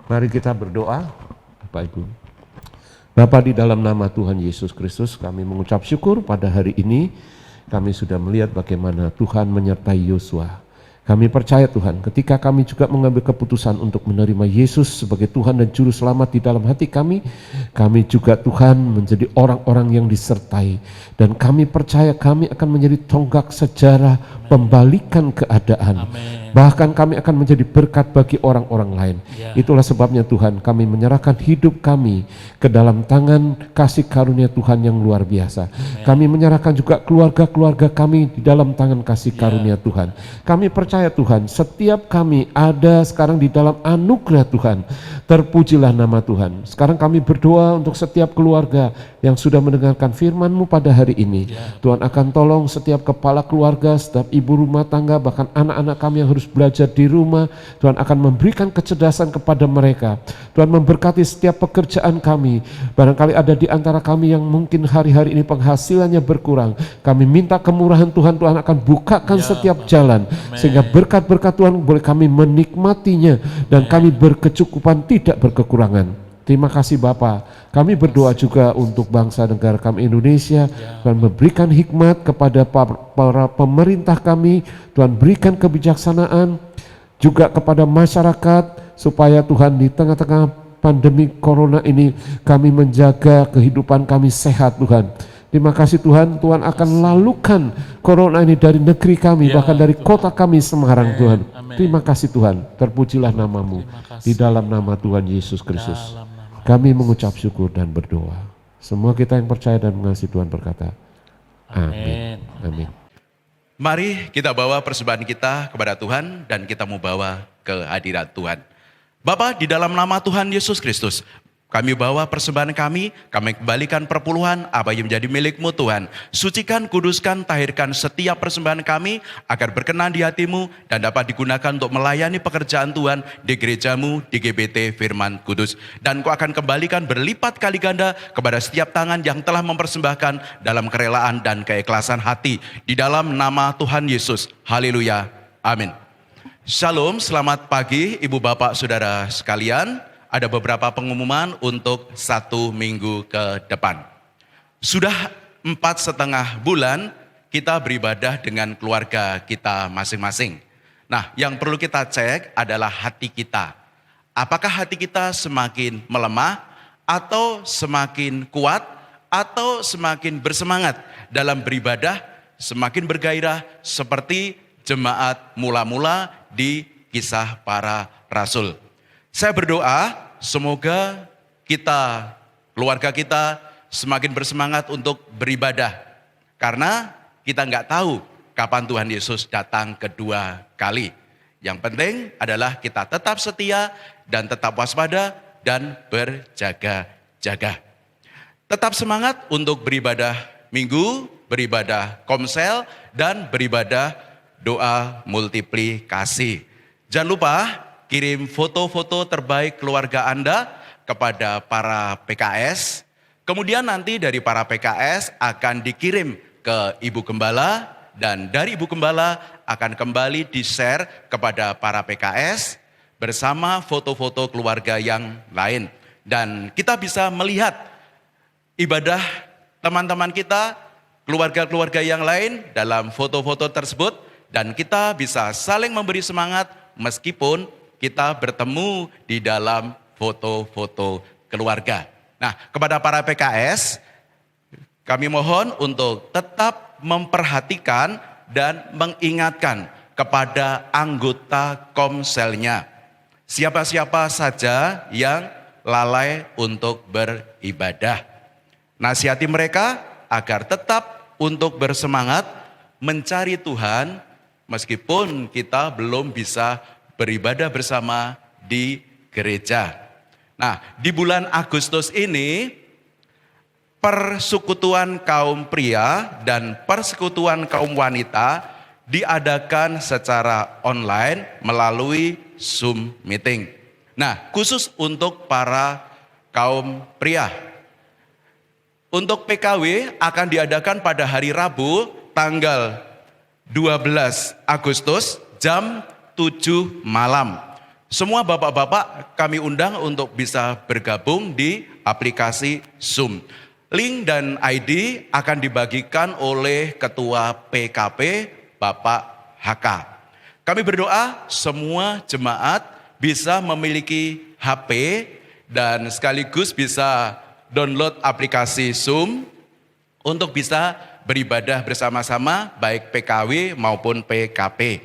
Mari kita berdoa, Bapak Ibu. Bapa, di dalam nama Tuhan Yesus Kristus, kami mengucap syukur pada hari ini. Kami sudah melihat bagaimana Tuhan menyertai Yosua. Kami percaya Tuhan, ketika kami juga mengambil keputusan untuk menerima Yesus sebagai Tuhan dan Juru Selamat di dalam hati kami juga Tuhan menjadi orang-orang yang disertai. Dan kami percaya kami akan menjadi tonggak sejarah pembalikan keadaan. Amin. Bahkan kami akan menjadi berkat bagi orang-orang lain. Ya. Itulah sebabnya Tuhan, kami menyerahkan hidup kami ke dalam tangan kasih karunia Tuhan yang luar biasa. Kami menyerahkan juga keluarga-keluarga kami di dalam tangan kasih karunia Tuhan. Kami percaya Tuhan, setiap kami ada sekarang di dalam anugerah Tuhan. Terpujilah nama Tuhan. Sekarang kami berdoa untuk setiap keluarga yang sudah mendengarkan firman-Mu pada hari ini. Tuhan akan tolong setiap kepala keluarga, setiap ibu rumah tangga, bahkan anak-anak kami yang harus belajar di rumah. Tuhan akan memberikan kecerdasan kepada mereka. Tuhan memberkati setiap pekerjaan kami. Barangkali ada di antara kami yang mungkin hari-hari ini penghasilannya berkurang. Kami minta kemurahan Tuhan, Tuhan akan bukakan setiap jalan. Sehingga berkat-berkat Tuhan boleh kami menikmatinya. Dan kami berkecukupan, tidak berkekurangan. Terima kasih Bapa. Kami berdoa juga untuk bangsa negara kami Indonesia. Tuhan memberikan hikmat kepada para pemerintah kami. Tuhan berikan kebijaksanaan juga kepada masyarakat supaya Tuhan di tengah-tengah pandemi corona ini kami menjaga kehidupan kami sehat Tuhan. Terima kasih Tuhan, Tuhan akan lalukan corona ini dari negeri kami, bahkan dari kota kami Semarang Tuhan. Terima kasih Tuhan, terpujilah nama-Mu di dalam nama Tuhan Yesus Kristus. Kami mengucap syukur dan berdoa. Semua kita yang percaya dan mengasihi Tuhan berkata, amin. Amin. Mari kita bawa persembahan kita kepada Tuhan dan kita mau bawa ke hadirat Tuhan. Bapa, di dalam nama Tuhan Yesus Kristus, kami bawa persembahan kami kembalikan perpuluhan apa yang menjadi milik-Mu Tuhan. Sucikan, kuduskan, tahirkan setiap persembahan kami agar berkenan di hati-Mu dan dapat digunakan untuk melayani pekerjaan Tuhan di gereja-Mu, di GBT Firman Kudus. Dan Kau akan kembalikan berlipat kali ganda kepada setiap tangan yang telah mempersembahkan dalam kerelaan dan keikhlasan hati. Di dalam nama Tuhan Yesus. Haleluya. Amin. Shalom, selamat pagi Ibu Bapak Saudara sekalian. Ada beberapa pengumuman untuk 1 minggu ke depan. Sudah 4,5 bulan kita beribadah dengan keluarga kita masing-masing. Nah, yang perlu kita cek adalah hati kita. Apakah hati kita semakin melemah atau semakin kuat atau semakin bersemangat dalam beribadah, semakin bergairah seperti jemaat mula-mula di Kisah Para Rasul. Saya berdoa semoga kita, keluarga kita semakin bersemangat untuk beribadah. Karena kita nggak tahu kapan Tuhan Yesus datang kedua kali. Yang penting adalah kita tetap setia dan tetap waspada dan berjaga-jaga. Tetap semangat untuk beribadah minggu, beribadah komsel, dan beribadah doa multiplikasi. Jangan lupa kirim foto-foto terbaik keluarga Anda kepada para PKS. Kemudian nanti dari para PKS akan dikirim ke Ibu Gembala. Dan dari Ibu Gembala akan kembali di-share kepada para PKS bersama foto-foto keluarga yang lain. Dan kita bisa melihat ibadah teman-teman kita, keluarga-keluarga yang lain dalam foto-foto tersebut. Dan kita bisa saling memberi semangat meskipun kita bertemu di dalam foto-foto keluarga. Nah, kepada para PKS, kami mohon untuk tetap memperhatikan dan mengingatkan kepada anggota komselnya. Siapa-siapa saja yang lalai untuk beribadah. Nasihati mereka agar tetap untuk bersemangat mencari Tuhan meskipun kita belum bisa beribadah bersama di gereja. Nah, di bulan Agustus ini persekutuan kaum pria dan persekutuan kaum wanita diadakan secara online melalui Zoom meeting. Nah, khusus untuk para kaum pria. Untuk PKW akan diadakan pada hari Rabu tanggal 12 Agustus jam 7 malam. Semua bapak-bapak kami undang untuk bisa bergabung di aplikasi Zoom. Link dan ID akan dibagikan oleh Ketua PKP Bapak HK. Kami berdoa semua jemaat bisa memiliki HP dan sekaligus bisa download aplikasi Zoom untuk bisa beribadah bersama-sama baik PKW maupun PKP.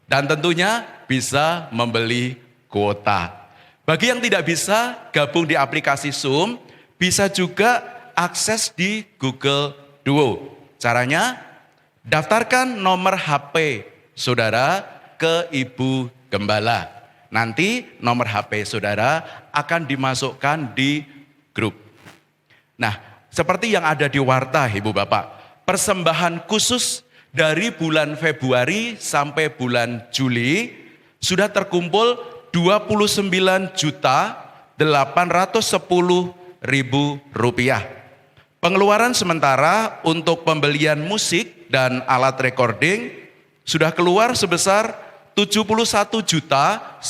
Dan tentunya bisa membeli kuota. Bagi yang tidak bisa gabung di aplikasi Zoom, bisa juga akses di Google Duo. Caranya, daftarkan nomor HP saudara ke Ibu Gembala. Nanti nomor HP saudara akan dimasukkan di grup. Nah, seperti yang ada di warta Ibu Bapak, persembahan khusus dari bulan Februari sampai bulan Juli sudah terkumpul 29.810.000 rupiah. Pengeluaran sementara untuk pembelian musik dan alat recording sudah keluar sebesar 71.150.000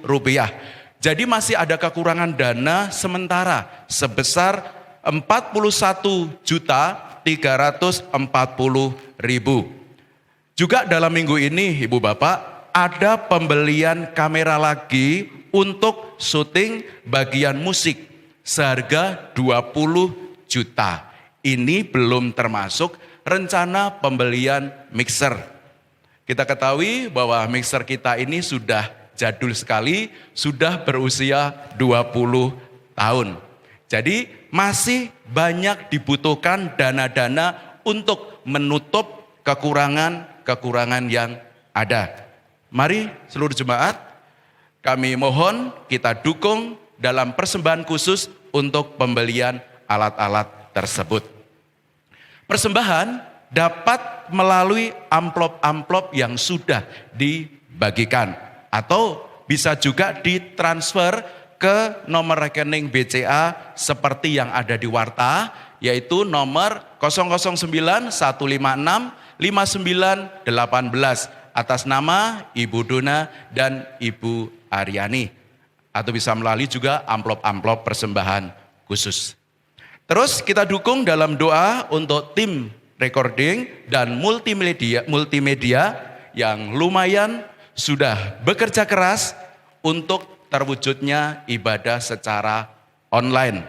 rupiah. Jadi masih ada kekurangan dana sementara sebesar 41.340.000. Juga dalam minggu ini Ibu Bapak ada pembelian kamera lagi untuk syuting bagian musik seharga 20 juta. Ini belum termasuk rencana pembelian mixer. Kita ketahui bahwa mixer kita ini sudah jadul sekali, sudah berusia 20 tahun. Jadi masih banyak dibutuhkan dana-dana untuk menutup kekurangan-kekurangan yang ada. Mari seluruh jemaat, kami mohon kita dukung dalam persembahan khusus untuk pembelian alat-alat tersebut. Persembahan dapat melalui amplop-amplop yang sudah dibagikan atau bisa juga ditransfer ke nomor rekening BCA seperti yang ada di warta, yaitu nomor 009-156-5918 atas nama Ibu Dona dan Ibu Aryani, atau bisa melalui juga amplop-amplop persembahan khusus. Terus kita dukung dalam doa untuk tim recording dan multimedia yang lumayan sudah bekerja keras untuk terwujudnya ibadah secara online.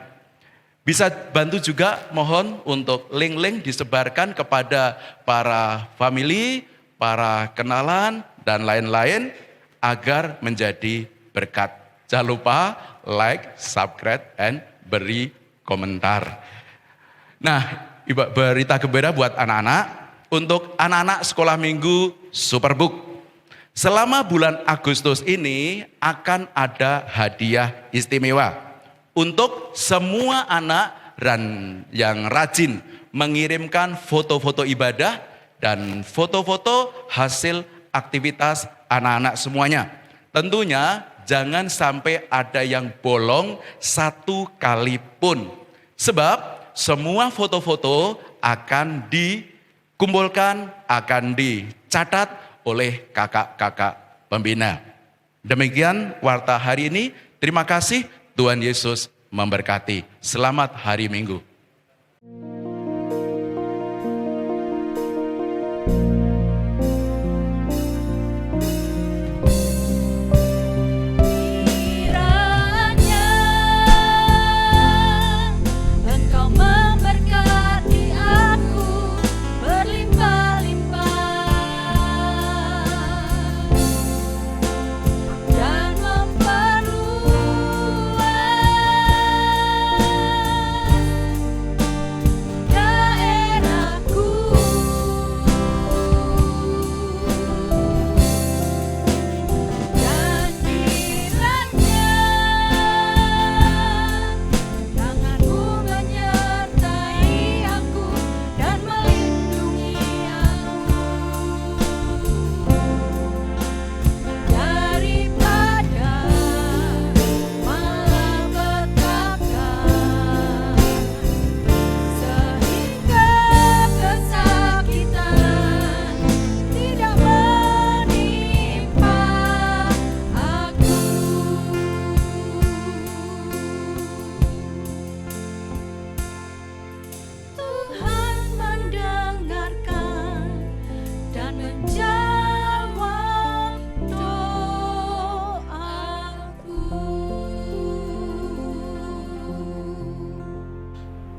Bisa bantu juga mohon untuk link-link disebarkan kepada para family, para kenalan, dan lain-lain agar menjadi berkat. Jangan lupa like, subscribe, and beri komentar. Nah, berita gembira buat anak-anak, untuk anak-anak sekolah minggu Superbook. Selama bulan Agustus ini akan ada hadiah istimewa untuk semua anak yang rajin mengirimkan foto-foto ibadah dan foto-foto hasil aktivitas anak-anak semuanya. Tentunya jangan sampai ada yang bolong satu kali pun. Sebab semua foto-foto akan dikumpulkan, akan dicatat oleh kakak-kakak pembina. Demikian warta hari ini. Terima kasih, Tuhan Yesus memberkati. Selamat hari Minggu.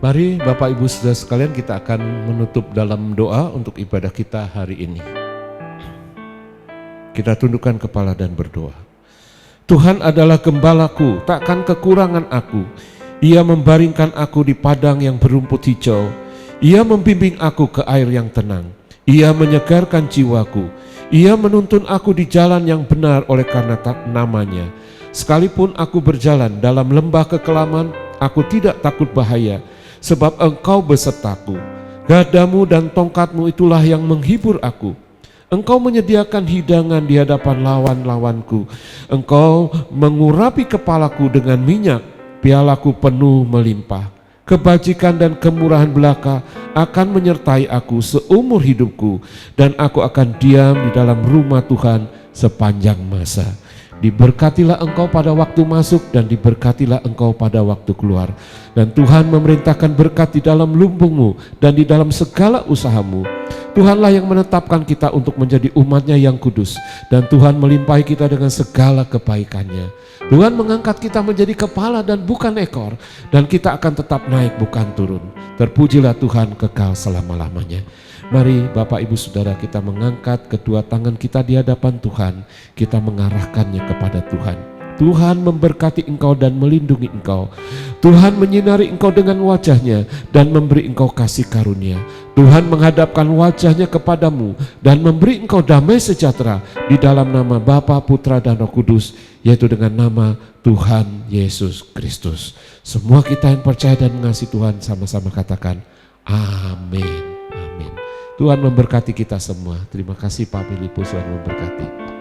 Mari Bapak Ibu Saudara sekalian, kita akan menutup dalam doa untuk ibadah kita hari ini. Kita tundukkan kepala dan berdoa. Tuhan adalah gembalaku, takkan kekurangan aku. Ia membaringkan aku di padang yang berumput hijau. Ia membimbing aku ke air yang tenang. Ia menyegarkan jiwaku. Ia menuntun aku di jalan yang benar oleh karena namanya. Sekalipun aku berjalan dalam lembah kekelaman, aku tidak takut bahaya, sebab Engkau besertaku. Gadamu dan tongkatmu itulah yang menghibur aku. Engkau menyediakan hidangan di hadapan lawan-lawanku. Engkau mengurapi kepalaku dengan minyak, pialaku penuh melimpah. Kebajikan dan kemurahan belaka akan menyertai aku seumur hidupku, dan aku akan diam di dalam rumah Tuhan sepanjang masa. Diberkatilah engkau pada waktu masuk dan diberkatilah engkau pada waktu keluar. Dan Tuhan memerintahkan berkat di dalam lumbungmu dan di dalam segala usahamu. Tuhanlah yang menetapkan kita untuk menjadi umatnya yang kudus. Dan Tuhan melimpahi kita dengan segala kebaikannya. Tuhan mengangkat kita menjadi kepala dan bukan ekor. Dan kita akan tetap naik bukan turun. Terpujilah Tuhan kekal selama-lamanya. Mari Bapak Ibu Saudara, kita mengangkat kedua tangan kita di hadapan Tuhan. Kita mengarahkannya kepada Tuhan. Tuhan memberkati engkau dan melindungi engkau. Tuhan menyinari engkau dengan wajahnya dan memberi engkau kasih karunia. Tuhan menghadapkan wajahnya kepadamu dan memberi engkau damai sejahtera di dalam nama Bapa, Putra dan Roh Kudus, yaitu dengan nama Tuhan Yesus Kristus. Semua kita yang percaya dan mengasihi Tuhan sama-sama katakan amin. Amin. Tuhan memberkati kita semua. Terima kasih Pak Filipus, Tuhan memberkati.